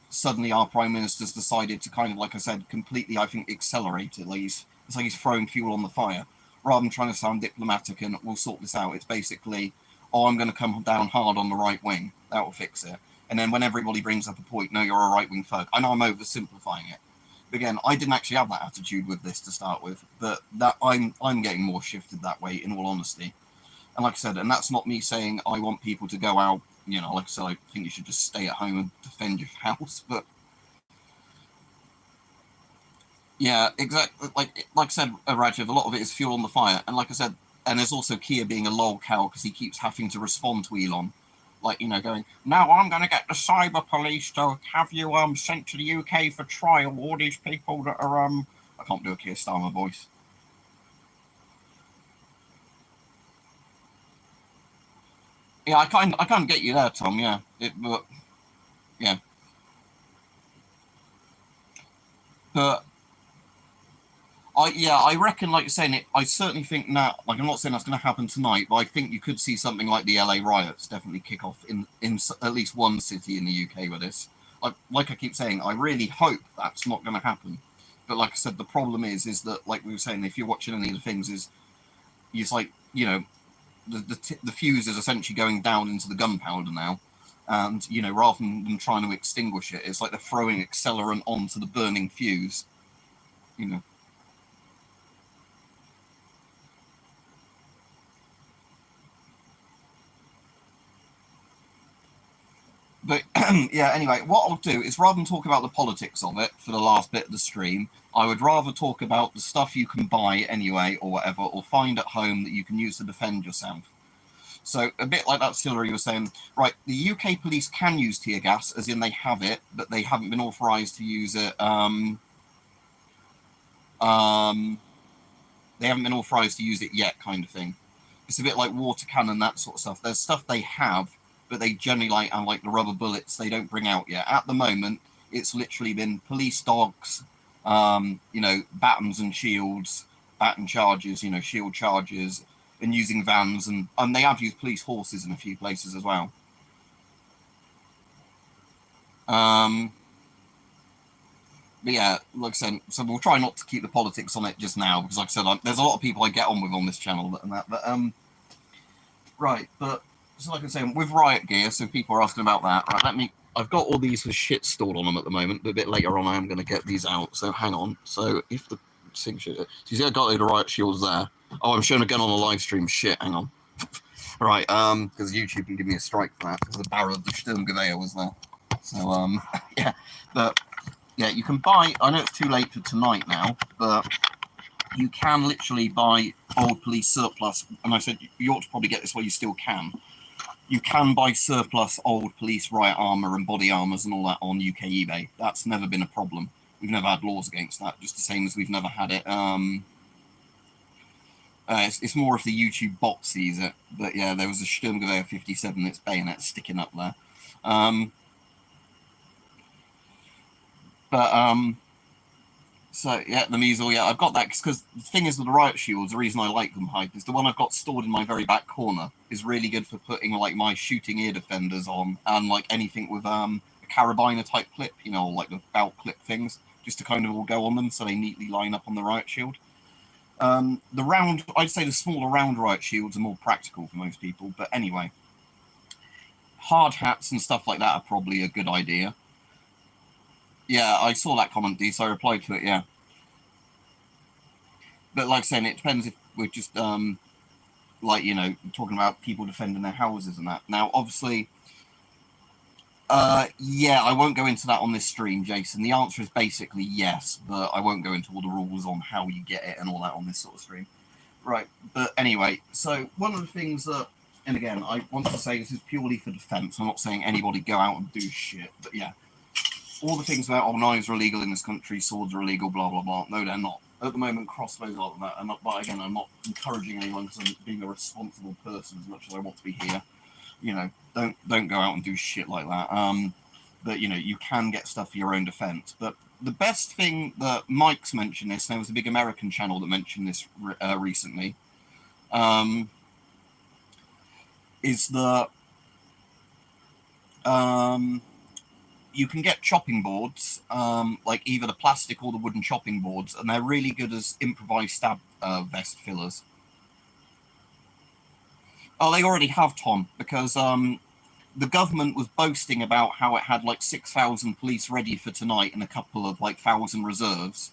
suddenly our Prime Minister's decided to kind of, like I said, completely, I think, accelerate it. Like it's like he's throwing fuel on the fire. Rather than trying to sound diplomatic and we'll sort this out, it's basically, oh, I'm going to come down hard on the right wing. That will fix it. And then when everybody brings up a point, no, you're a right-wing folk. I know I'm oversimplifying it. Again, I didn't actually have that attitude with this to start with, but that I'm getting more shifted that way, in all honesty. And like I said, and that's not me saying I want people to go out, you know, like I said, I think you should just stay at home and defend your house, but yeah, exactly. Like I said, Rajiv, a lot of it is fuel on the fire, and like I said, and there's also Keir being a lol cow because he keeps having to respond to Elon, like, you know, going, now I'm going to get the cyber police to have you sent to the UK for trial. All these people that are I can't do a Keir Starmer voice. Yeah, I can't get you there, Tom. Yeah, but yeah, but I reckon, like you're saying, I certainly think that, like, I'm not saying that's going to happen tonight, but I think you could see something like the LA riots definitely kick off in at least one city in the UK with this. Like I keep saying, I really hope that's not going to happen. But like I said, the problem is that, like we were saying, if you're watching any of the things, is it's like, you know, the fuse is essentially going down into the gunpowder now. And, you know, rather than them trying to extinguish it, it's like they're throwing accelerant onto the burning fuse, you know. But yeah, anyway, what I'll do is, rather than talk about the politics of it for the last bit of the stream, I would rather talk about the stuff you can buy anyway, or whatever, or find at home that you can use to defend yourself. So a bit like that Hillary was saying, right, the UK police can use tear gas, as in they have it, but they haven't been authorised to use it. They haven't been authorised to use it yet, kind of thing. It's a bit like water cannon, that sort of stuff. There's stuff they have, but they generally like the rubber bullets they don't bring out yet. At the moment, it's literally been police dogs, you know, batons and shields, baton charges, you know, shield charges, and using vans, and they have used police horses in a few places as well. But yeah, like I said, so we'll try not to keep the politics on it just now, because like I said, there's a lot of people I get on with on this channel and that, but right, but so like I said, with riot gear, so people are asking about that. Right, I've got all these with shit stored on them at the moment, but a bit later on I am going to get these out, so hang on. So if the signature, so you see I got the riot shields there. Oh, I'm showing a gun on a live stream. Shit, hang on. Right, because YouTube can give me a strike for that, because the barrel of the Sturmgewehr was there. So yeah, but yeah, you can buy, I know it's too late for tonight now, but you can literally buy old police surplus, and I said you ought to probably get this while you still can. You can buy surplus old police riot armour and body armours and all that on UK eBay. That's never been a problem. We've never had laws against that, just the same as we've never had it. It's more if the YouTube bot sees it, but yeah, there was a Sturmgewehr 57, its bayonet sticking up there. But So yeah, the measle. Yeah, I've got that because the thing is with the riot shields, the reason I like them hype is the one I've got stored in my very back corner is really good for putting like my shooting ear defenders on and like anything with a carabiner type clip, you know, like the belt clip things, just to kind of all go on them so they neatly line up on the riot shield. The round, I'd say the smaller round riot shields are more practical for most people, but anyway, hard hats and stuff like that are probably a good idea. Yeah, I saw that comment, D, so I replied to it. Yeah. But like I said, it depends if we're just like, you know, talking about people defending their houses and that. Now, obviously, yeah, I won't go into that on this stream, Jason. The answer is basically yes, but I won't go into all the rules on how you get it and all that on this sort of stream. Right, but anyway, so one of the things that, and again, I want to say this is purely for defense. I'm not saying anybody go out and do shit, but yeah, all the things about, oh, knives are illegal in this country, swords are illegal, blah, blah, blah. No, they're not. At the moment, crossbows are that. And but again, I'm not encouraging anyone because I'm being a responsible person as much as I want to be here. You know, don't go out and do shit like that. But you know, you can get stuff for your own defense. But the best thing that Mike's mentioned this, there was a big American channel that mentioned this recently, is that you can get chopping boards, like either the plastic or the wooden chopping boards, and they're really good as improvised stab vest fillers. Oh, they already have, Tom, because the government was boasting about how it had like 6,000 police ready for tonight and a couple of like 1,000 reserves.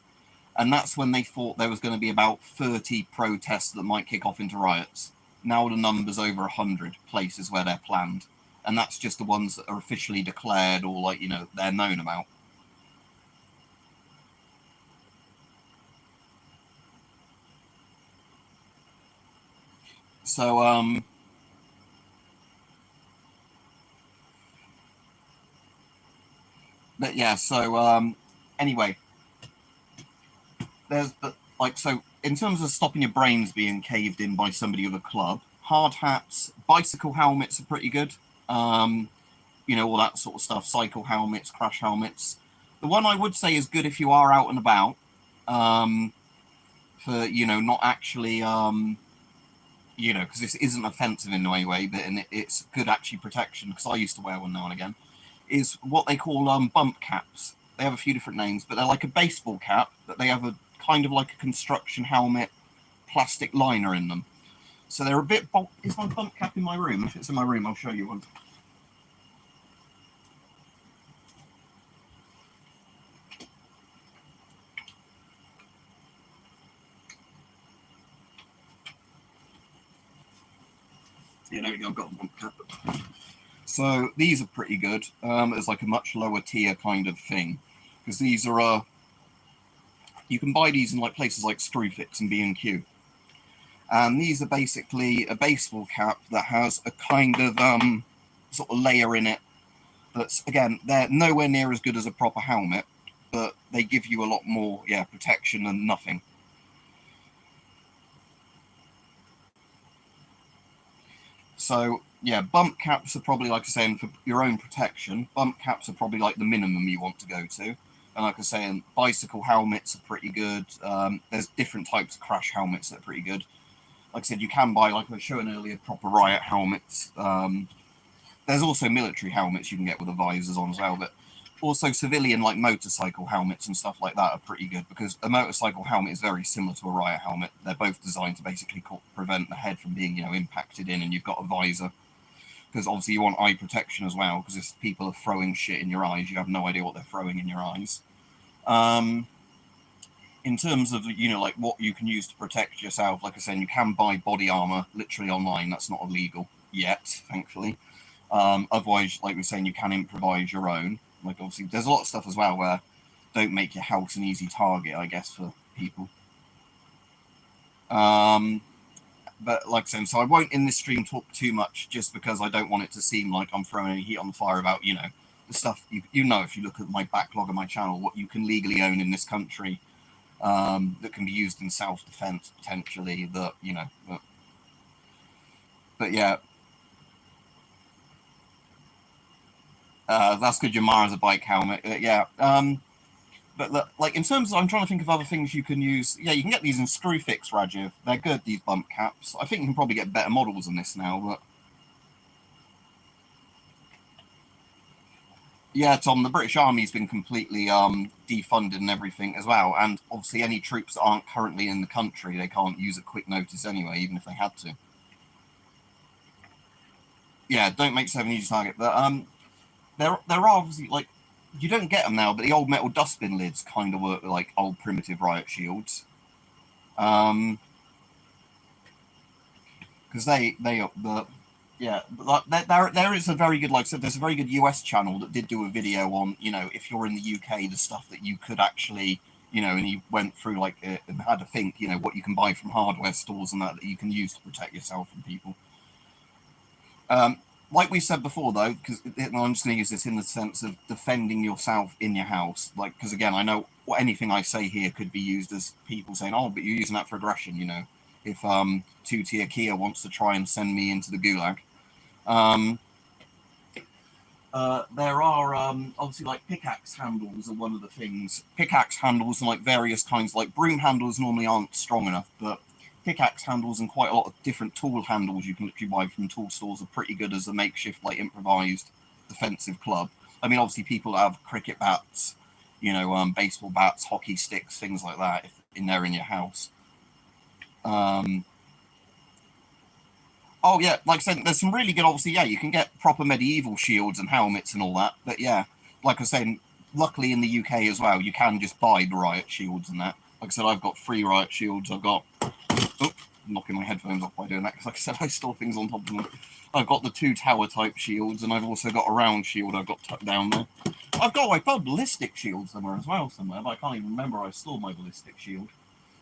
And that's when they thought there was going to be about 30 protests that might kick off into riots. Now the number's over 100 places where they're planned. And that's just the ones that are officially declared or like, you know, they're known about. So, but yeah, so anyway, there's like, so in terms of stopping your brains being caved in by somebody with a club, hard hats, bicycle helmets are pretty good. You know, all that sort of stuff, cycle helmets, crash helmets. The one I would say is good if you are out and about, for, you know, not actually, you know, because this isn't offensive in any way, but it's good actually protection, because I used to wear one now and again, is what they call bump caps. They have a few different names, but they're like a baseball cap, but they have a kind of like a construction helmet plastic liner in them. So they're a bit... Is my bump cap in my room? If it's in my room, I'll show you one. Yeah, there we go, I've got a bump cap. So these are pretty good. It's like a much lower tier kind of thing, because these are you can buy these in like places like Screwfix and B&Q. And these are basically a baseball cap that has a kind of sort of layer in it that's, again, they're nowhere near as good as a proper helmet, but they give you a lot more, yeah, protection than nothing. So yeah, bump caps are probably, like I was saying, for your own protection. Bump caps are probably like the minimum you want to go to. And like I was saying, bicycle helmets are pretty good. There's different types of crash helmets that are pretty good. Like I said, you can buy, like I was showing earlier, proper riot helmets. There's also military helmets you can get with the visors on as well, but also civilian like motorcycle helmets and stuff like that are pretty good, because a motorcycle helmet is very similar to a riot helmet. They're both designed to basically prevent the head from being, you know, impacted in, and you've got a visor. Because obviously you want eye protection as well, because if people are throwing shit in your eyes, you have no idea what they're throwing in your eyes. In terms of, you know, like what you can use to protect yourself, like I said, you can buy body armor literally online. That's not illegal yet, thankfully. Otherwise, like we were saying, you can improvise your own. Like, obviously, there's a lot of stuff as well where don't make your house an easy target, I guess, for people. But like I said, so I won't in this stream talk too much, just because I don't want it to seem like I'm throwing any heat on the fire about, you know, the stuff, you know, if you look at my backlog of my channel, what you can legally own in this country, that can be used in self-defense potentially, that, you know, but yeah. That's good. Your Mara's a bike helmet. Yeah. But like in terms of, I'm trying to think of other things you can use. Yeah, you can get these in Screwfix, Rajiv. They're good, these bump caps. I think you can probably get better models than this now, but yeah, Tom, the British Army's been completely defunded and everything as well. And obviously any troops that aren't currently in the country, they can't use a quick notice anyway, even if they had to. Yeah, don't make 7 easy target. But there are obviously, like, you don't get them now, but the old metal dustbin lids kind of work like old primitive riot shields. Because yeah, there is a very good, like I said, there's a very good US channel that did do a video on, if you're in the UK, the stuff that you could actually, and he went through like and had to think, what you can buy from hardware stores and that you can use to protect yourself from people. Like we said before, though, because I'm just going to use this in the sense of defending yourself in your house. Like, because again, I know anything I say here could be used as people saying, "Oh, but you're using that for aggression." If 2-tier Kia wants to try and send me into the gulag. There are obviously like pickaxe handles are one of the things. Pickaxe handles and like various kinds, like broom handles normally aren't strong enough, but pickaxe handles and quite a lot of different tool handles you can literally buy from tool stores are pretty good as a makeshift, like improvised defensive club. I mean, obviously people have cricket bats, baseball bats, hockey sticks, things like that in your house. Oh yeah, like I said, there's some really good. Obviously, yeah, you can get proper medieval shields and helmets and all that. But yeah, like I said, luckily in the UK as well, you can just buy the riot shields and that. Like I said, I've got 3 riot shields. I've got. Oh, I'm knocking my headphones off by doing that because, like I said, I store things on top of them. I've got the 2 tower type shields, and I've also got a round shield I've got tucked down there. I've got a ballistic shield somewhere as well, but I can't even remember I stored my ballistic shield.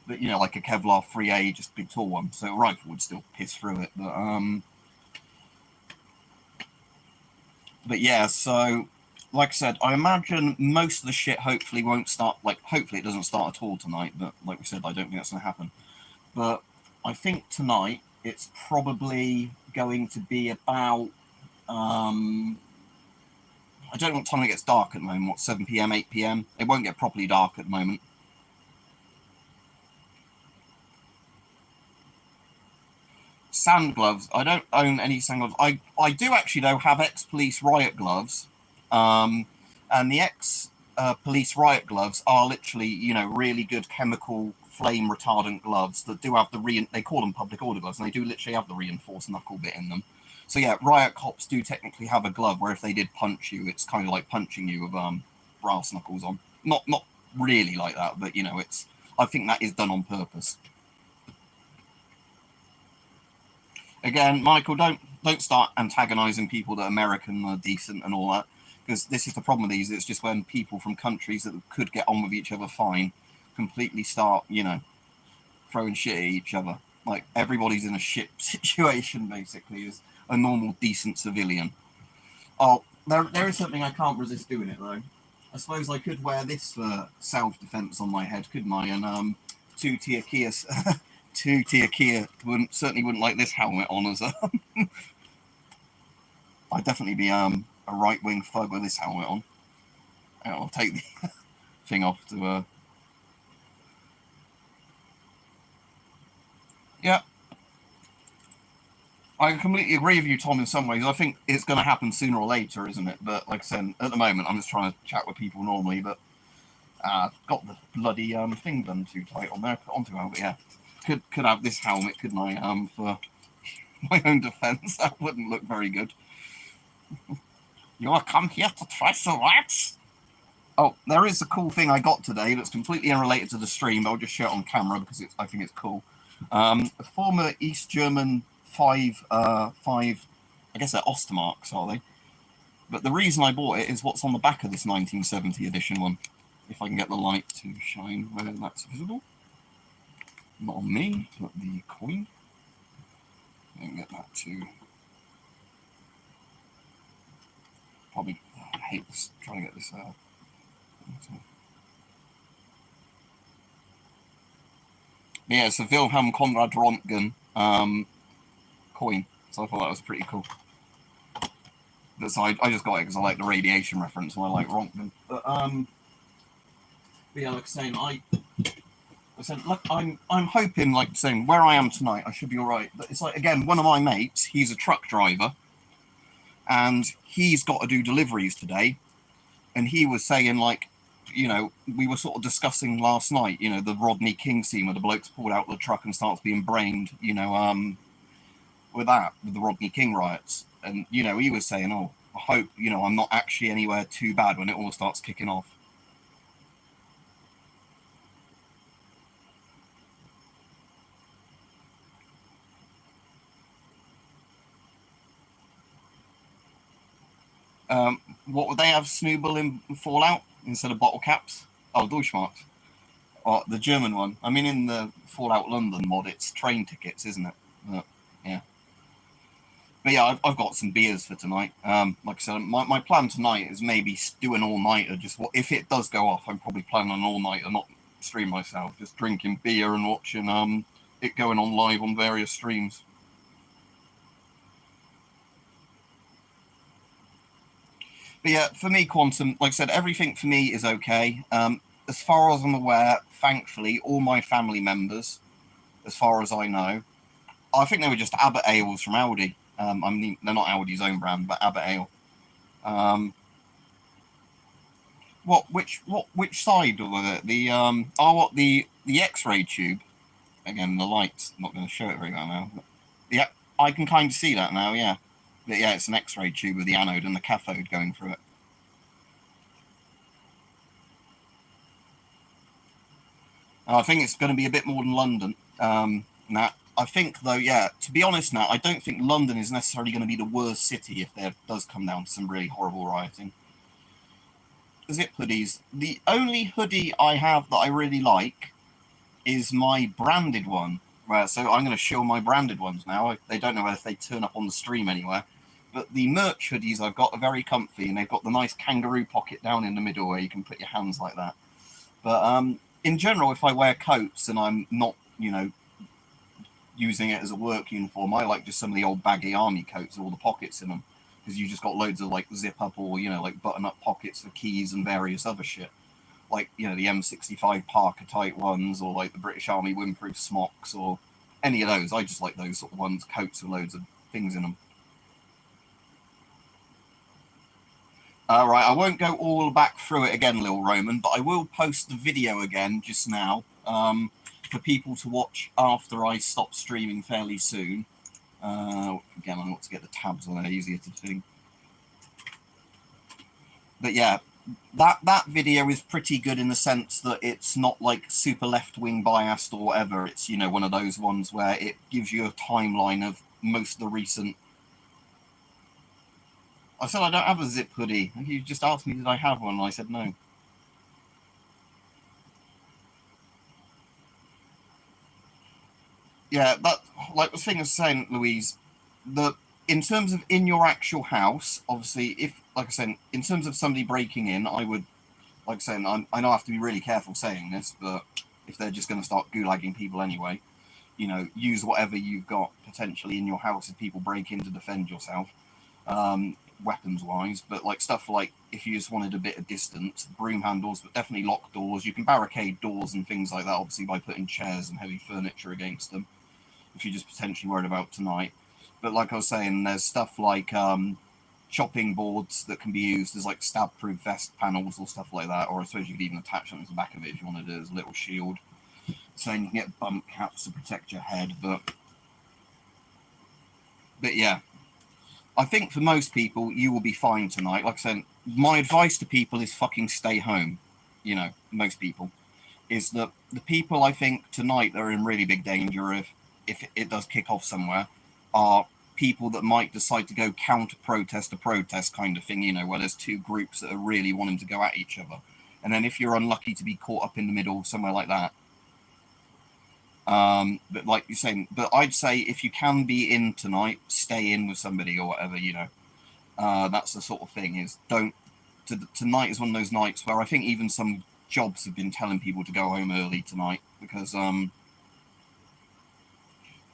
But like a Kevlar 3A, just big tall one, so a rifle would still piss through it. But yeah, so like I said, I imagine most of the shit hopefully won't start. Like, hopefully it doesn't start at all tonight. But like we said, I don't think that's going to happen. But I think tonight it's probably going to be about. I don't know what time it gets dark at the moment. What, 7 p.m., 8 p.m. It won't get properly dark at the moment. Sand gloves. I don't own any sand gloves. I do actually, though, have ex-police riot gloves. And the ex-police riot gloves are literally, really good chemical flame retardant gloves that do have they call them public order gloves, and they do literally have the reinforced knuckle bit in them. So yeah, riot cops do technically have a glove where if they did punch you, it's kind of like punching you with brass knuckles on. Not really like that, but it's. I think that is done on purpose. Again, Michael, don't start antagonizing people that are American are decent and all that, because this is the problem with these. It's just when people from countries that could get on with each other fine completely start, throwing shit at each other. Like, everybody's in a shit situation, basically, as a normal, decent civilian. Oh, there is something I can't resist doing it, though. I suppose I could wear this for self-defense on my head, couldn't I? And 2-tier Kia 2-tier Kia certainly wouldn't like this helmet on as a. I'd definitely be a right-wing thug with this helmet on. I'll take the thing off to. Yeah, I completely agree with you, Tom. In some ways, I think it's going to happen sooner or later, isn't it? But like I said, at the moment, I'm just trying to chat with people normally. But got the bloody thing done too tight on there. Put onto it, but yeah. Could have this helmet, couldn't I? For my own defence, that wouldn't look very good. You want to come here to try some rats? Oh, there is a cool thing I got today that's completely unrelated to the stream, but I'll just show it on camera because I think it's cool. A former East German 5, I guess they're Ostermarks, are they? But the reason I bought it is what's on the back of this 1970 edition one. If I can get the light to shine where that's visible. Not on me, but the coin. I can get that too. Probably, I hate this, trying to get this out. Yeah, it's a Wilhelm Conrad Röntgen coin, so I thought that was pretty cool. But so I just got it because I like the radiation reference and I like Röntgen. But But yeah, like saying, I said, look, I'm hoping, like saying, where I am tonight, I should be all right. But it's like, again, one of my mates, he's a truck driver, and he's got to do deliveries today. And he was saying, like, you know, we were sort of discussing last night, you know, the Rodney King scene where the bloke's pulled out the truck and starts being brained, you know, with the Rodney King riots. And, you know, he was saying, oh, I hope, you know, I'm not actually anywhere too bad when it all starts kicking off. What would they have Snooble in Fallout instead of bottle caps? Oh, Deutschmarks. Or the German one. I mean, in the Fallout London mod, it's train tickets, isn't it? Yeah. But yeah, I've got some beers for tonight. Like I said, my plan tonight is maybe do an all-nighter. Just what if it does go off, I'm probably planning on an all-nighter, not stream myself, just drinking beer and watching it going on live on various streams. But yeah, for me, Quantum, like I said, everything for me is okay. As far as I'm aware, thankfully, all my family members, as far as I know, I think they were just Abbott Ales from Aldi. I mean, they're not Aldi's own brand, but Abbott Ale. Um, which side of it? The X-ray tube. Again, the light's not going to show it very well now. But yeah, I can kind of see that now. Yeah, but yeah, it's an X-ray tube with the anode and the cathode going through it. I think it's going to be a bit more than London. Now, I think though, yeah, to be honest, now I don't think London is necessarily going to be the worst city if there does come down to some really horrible rioting. Zip hoodies. The only hoodie I have that I really like is my branded one. Right, so I'm going to show my branded ones now. They don't know if they turn up on the stream anywhere. But the merch hoodies I've got are very comfy, and they've got the nice kangaroo pocket down in the middle where you can put your hands like that. But in general, if I wear coats and I'm not, you know, using it as a work uniform, I like just some of the old baggy army coats with all the pockets in them, because you just got loads of like zip up or, you know, like button up pockets for keys and various other shit. Like, you know, the M65 Parker type ones, or like the British Army windproof smocks, or any of those. I just like those sort of ones, coats with loads of things in them. All right, I won't go all back through it again, Lil Roman, but I will post the video again just now for people to watch after I stop streaming fairly soon. Again, I want to get the tabs on there, easier to do. But yeah, that video is pretty good in the sense that it's not like super left-wing biased or whatever. It's, you know, one of those ones where it gives you a timeline of most of the recent. I said I don't have a zip hoodie. You just asked me did I have one, and I said no. Yeah, that, like the thing I was saying, Louise, the in terms of in your actual house, obviously, if, like I said, in terms of somebody breaking in, I would, like I said, I know I have to be really careful saying this, but if they're just going to start gulagging people anyway, you know, use whatever you've got potentially in your house if people break in to defend yourself, weapons wise. But like stuff like if you just wanted a bit of distance, broom handles, but definitely locked doors. You can barricade doors and things like that, obviously, by putting chairs and heavy furniture against them, if you're just potentially worried about tonight. But like I was saying, there's stuff like chopping boards that can be used as like stab-proof vest panels or stuff like that, or I suppose you could even attach them to the back of it if you wanted it as a little shield. So you can get bump caps to protect your head, but yeah, I think for most people you will be fine tonight. Like I said, my advice to people is fucking stay home. You know, most people is that the people I think tonight that are in really big danger if it does kick off somewhere are people that might decide to go counter protest a protest kind of thing, you know, where there's two groups that are really wanting to go at each other. And then if you're unlucky to be caught up in the middle somewhere like that, but like you're saying, but I'd say if you can be in tonight, stay in with somebody or whatever, you know. That's the sort of thing, is don't, tonight is one of those nights where I think even some jobs have been telling people to go home early tonight, because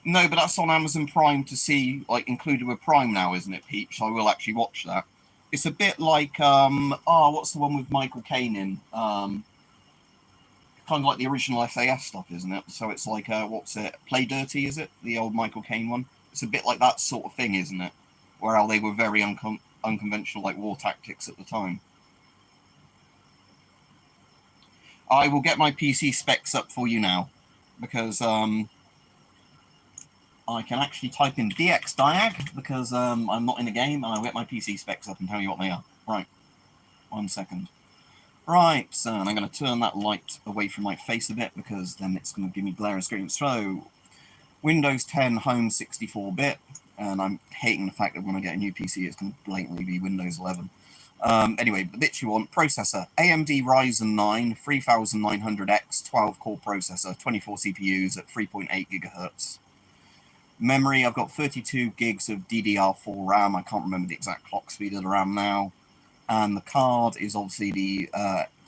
no, but that's on Amazon Prime to see, like, included with Prime now, isn't it, Peach? So I will actually watch that. It's a bit like what's the one with Michael Caine in? kind of like the original SAS stuff, isn't it? So it's like, what's it? Play Dirty, is it? The old Michael Caine one? It's a bit like that sort of thing, isn't it? Where how they were very unconventional, like war tactics at the time. I will get my PC specs up for you now, because I can actually type in DXDiag, because I'm not in a game, and I'll get my PC specs up and tell you what they are. Right, 1 second. Right, so and I'm going to turn that light away from my face a bit, because then it's going to give me glaring screen. So, Windows 10 Home 64-bit, and I'm hating the fact that when I get a new PC, it's going to blatantly be Windows 11. Anyway, the bits you want: processor, AMD Ryzen 9 3900X 12-core processor, 24 CPUs at 3.8 GHz. Memory, I've got 32 gigs of DDR4 RAM. I can't remember the exact clock speed of the RAM now. And the card is obviously the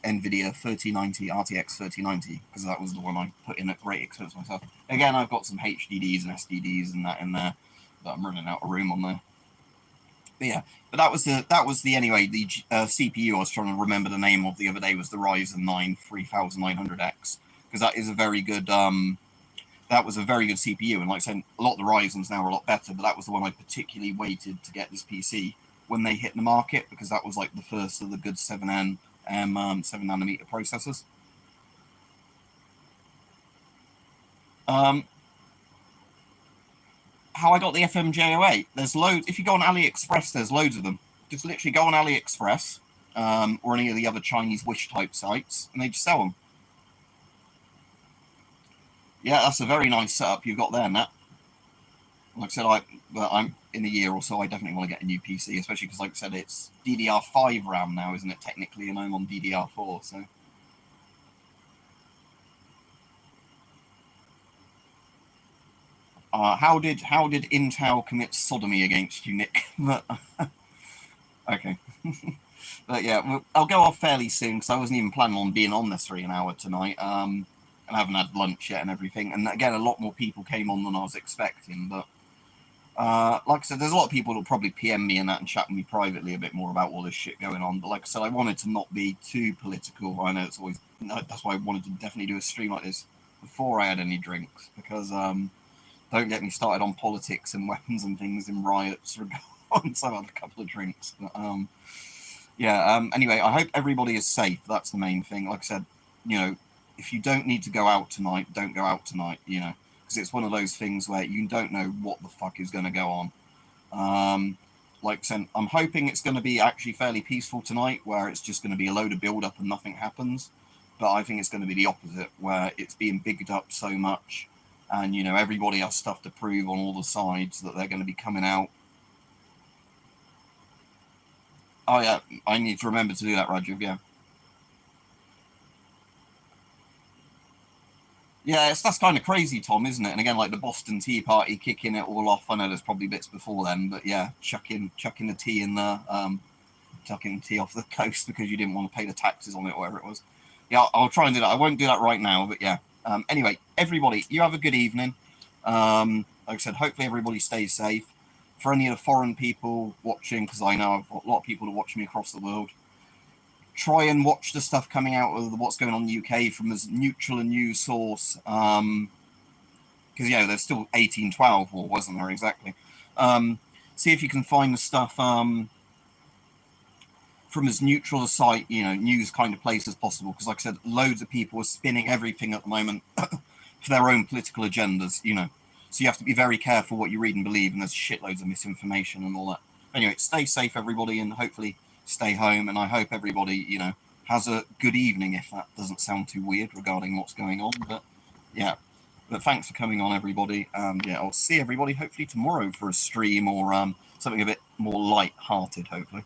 NVIDIA 3090 RTX 3090, because that was the one I put in at great expense myself. Again, I've got some HDDs and SDDs and that in there, but I'm running out of room on there. But yeah, but that was the anyway, the CPU I was trying to remember the name of the other day was the Ryzen 9 3900X, because that is a very good that was a very good CPU, and like I said, a lot of the Ryzens now are a lot better, but that was the one I particularly waited to get this PC when they hit the market, because that was like the first of the good 7nm processors. How I got the FMJ08, there's loads. If you go on AliExpress, there's loads of them. Just literally go on AliExpress or any of the other Chinese wish type sites, and they just sell them. Yeah, that's a very nice setup you've got there, Nat. Like I said, I'm in a year or so, I definitely want to get a new PC, especially because, like I said, it's DDR5 RAM now, isn't it, technically, and I'm on DDR4, so. How did Intel commit sodomy against you, Nick? But, okay. But yeah, I'll go off fairly soon, because I wasn't even planning on being on this for an hour tonight, and I haven't had lunch yet and everything, and again, a lot more people came on than I was expecting, but like I said, there's a lot of people that'll probably PM me and that and chat with me privately a bit more about all this shit going on. But like I said, I wanted to not be too political. I know it's always, that's why I wanted to definitely do a stream like this before I had any drinks, because don't get me started on politics and weapons and things in riots once I've had a couple of drinks. But yeah, anyway, I hope everybody is safe. That's the main thing. Like I said, you know, if you don't need to go out tonight, don't go out tonight, you know, because it's one of those things where you don't know what the fuck is going to go on. Like I said, I'm hoping it's going to be actually fairly peaceful tonight, where it's just going to be a load of build-up and nothing happens. But I think it's going to be the opposite, where it's being bigged up so much, and, you know, everybody has stuff to prove on all the sides that they're going to be coming out. Oh, yeah, I need to remember to do that, Rajiv, yeah. Yeah, that's kind of crazy, Tom, isn't it? And again, like the Boston Tea Party kicking it all off. I know there's probably bits before then, but yeah, chucking the tea in there, chucking the tea off the coast because you didn't want to pay the taxes on it, or whatever it was. Yeah, I'll try and do that. I won't do that right now, but yeah. Anyway, everybody, you have a good evening. Like I said, hopefully everybody stays safe. For any of the foreign people watching, because I know I've got a lot of people that watch me across the world, try and watch the stuff coming out of what's going on in the UK from as neutral a news source, because yeah, there's still 1812 war, wasn't there, exactly. See if you can find the stuff from as neutral a site, you know, news kind of place as possible, because like I said, loads of people are spinning everything at the moment for their own political agendas, you know, so you have to be very careful what you read and believe, and there's shitloads of misinformation and all that. Anyway, stay safe, everybody, and hopefully stay home, and I hope everybody, you know, has a good evening, if that doesn't sound too weird regarding what's going on. But yeah, but thanks for coming on, everybody, and yeah, I'll see everybody hopefully tomorrow for a stream or something a bit more light-hearted, hopefully.